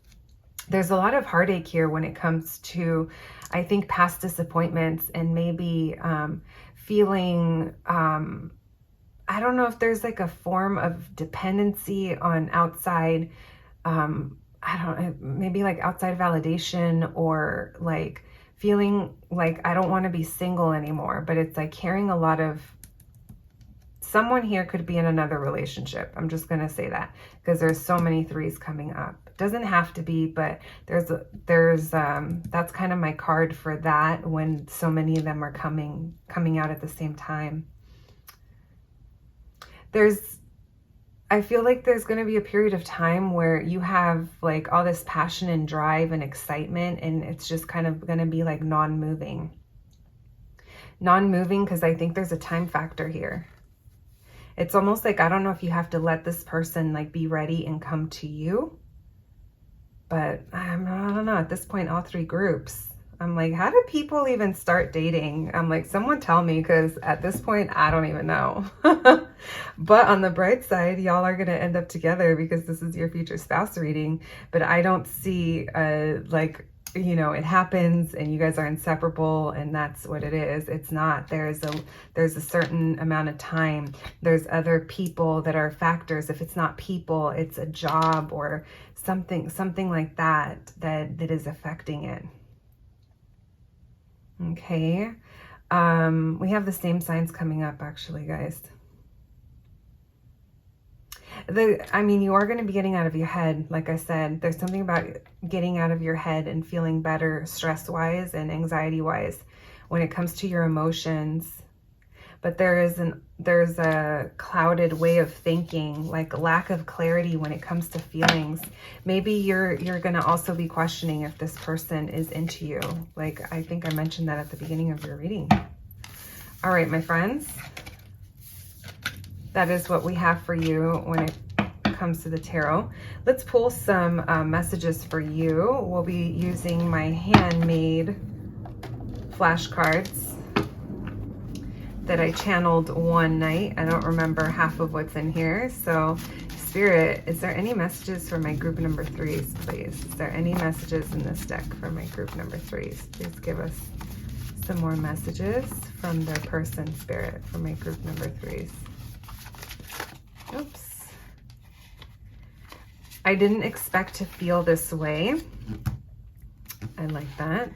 There's a lot of heartache here when it comes to, I think, past disappointments and maybe feeling, I don't know if there's like a form of dependency on outside, maybe like outside validation, or like feeling like I don't want to be single anymore, but it's like carrying a lot of, someone here could be in another relationship. I'm just going to say that because there's so many 3s coming up. Doesn't have to be, but there's that's kind of my card for that when so many of them are coming out at the same time. I feel like there's going to be a period of time where you have like all this passion and drive and excitement, and it's just kind of going to be like non-moving because I think there's a time factor here. It's almost like, I don't know if you have to let this person like be ready and come to you, but I don't know, at this point, all 3 groups, I'm like, how do people even start dating? I'm like, someone tell me, because at this point, I don't even know. But on the bright side, y'all are going to end up together because this is your future spouse reading. But I don't see like, you know, it happens and you guys are inseparable and that's what it is. It's not. There's a certain amount of time. There's other people that are factors. If it's not people, it's a job or something like that is affecting it. Okay. We have the same signs coming up, actually, guys. I mean, you are going to be getting out of your head. Like I said, there's something about getting out of your head and feeling better stress-wise and anxiety-wise when it comes to your emotions. But there's a clouded way of thinking, like lack of clarity when it comes to feelings. Maybe you're going to also be questioning if this person is into you. Like, I think I mentioned that at the beginning of your reading. All right, my friends. That is what we have for you when it comes to the tarot. Let's pull some messages for you. We'll be using my handmade flashcards that I channeled one night. I don't remember half of what's in here. So Spirit, is there any messages for my group number 3s, please? Is there any messages in this deck for my group number 3s? Please give us some more messages from their person, Spirit, for my group number 3s. Oops. I didn't expect to feel this way. I like that.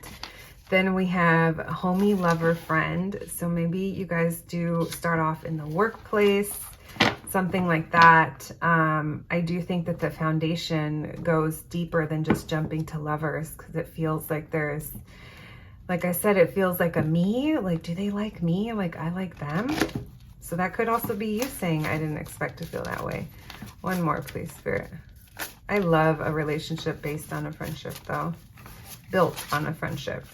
Then we have homie, lover, friend. So maybe you guys do start off in the workplace, something like that. I do think that the foundation goes deeper than just jumping to lovers, because it feels like there's, like I said, it feels like a me. Like, do they like me? Like, I like them. So that could also be you saying, I didn't expect to feel that way. One more, please, Spirit. I love a relationship based on a friendship, though. Built on a friendship,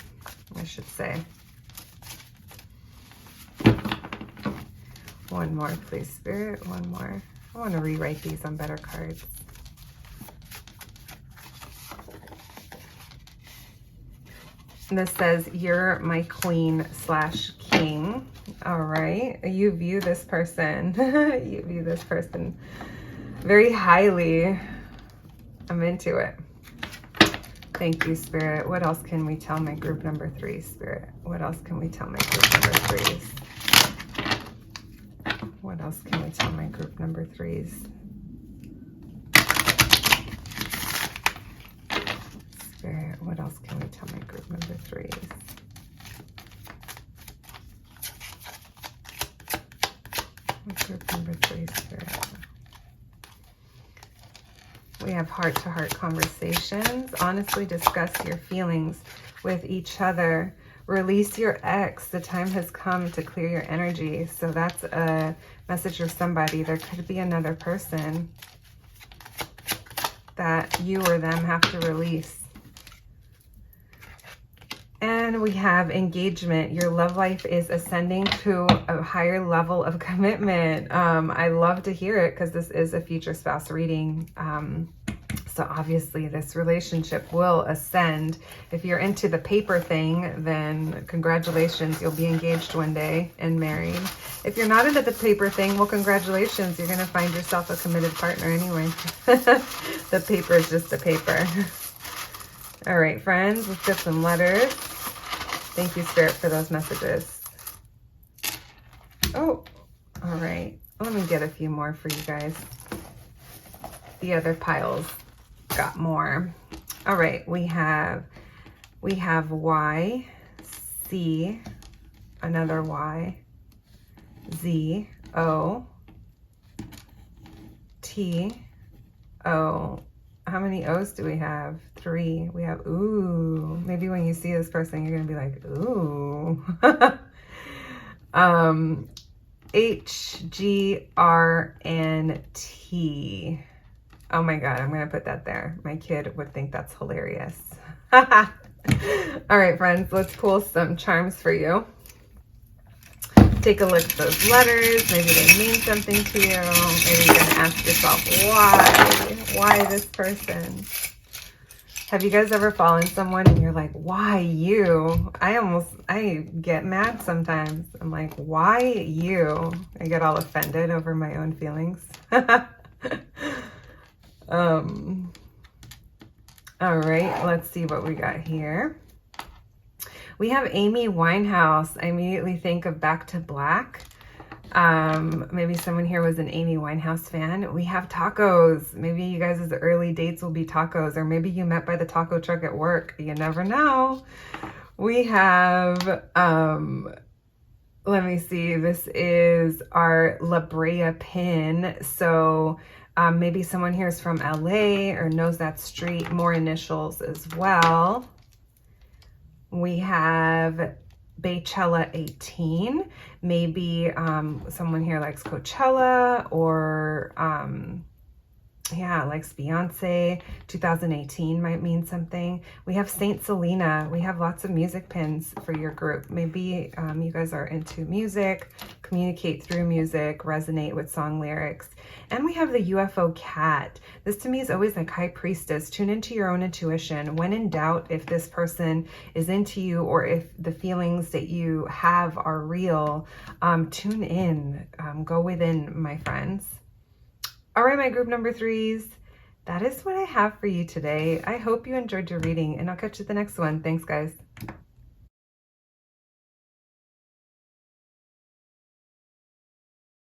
I should say. One more, please, Spirit. One more. I want to rewrite these on better cards. And this says, you're my queen / king. All right. You view this person. You view this person very highly. I'm into it. Thank you, Spirit. What else can we tell my group number 3, Spirit? What else can we tell my group number 3s? What else can we tell my group number 3s? Spirit, what else can we tell my group number 3s? My group number 3, Spirit. We have heart-to-heart conversations. Honestly discuss your feelings with each other. Release your ex. The time has come to clear your energy. So that's a message for somebody. There could be another person that you or them have to release. And we have engagement. Your love life is ascending to a higher level of commitment. I love to hear it, because this is a future spouse reading. So obviously this relationship will ascend. If you're into the paper thing, then congratulations, you'll be engaged one day and married. If you're not into the paper thing, well, congratulations, you're gonna find yourself a committed partner anyway. The paper is just a paper. All right, friends, let's get some letters. Thank you, Spirit, for those messages. Oh, all right. Let me get a few more for you guys. The other piles got more. All right, we have Y, C, another Y, Z, O, T, O. How many O's do we have? 3. We have, ooh. Maybe when you see this person, you're gonna be like, ooh. H, G, R, and T. Oh my God, I'm gonna put that there. My kid would think that's hilarious. All right, friends, let's pull some charms for you. Take a look at those letters. Maybe they mean something to you. Maybe you're gonna ask yourself, why? Why this person? Have you guys ever fallen someone and you're like, why you? I get mad sometimes. I'm like, why you? I get all offended over my own feelings. All right, let's see what we got here. We have Amy Winehouse. I immediately think of Back to Black. Maybe someone here was an Amy Winehouse fan. We have tacos. Maybe you guys' early dates will be tacos, or maybe you met by the taco truck at work. You never know. We have, let me see. This is our La Brea pin. So maybe someone here is from LA or knows that street. More initials as well. We have Baychella 18. Maybe someone here likes Coachella, or Yeah, like Beyonce, 2018 might mean something. We have Saint Selena. We have lots of music pins for your group. Maybe you guys are into music, communicate through music, resonate with song lyrics. And we have the UFO cat. This to me is always like High Priestess. Tune into your own intuition. When in doubt, if this person is into you or if the feelings that you have are real, tune in. Go within, my friends. All right, my group number 3s, that is what I have for you today. I hope you enjoyed your reading, and I'll catch you at the next one. Thanks, guys.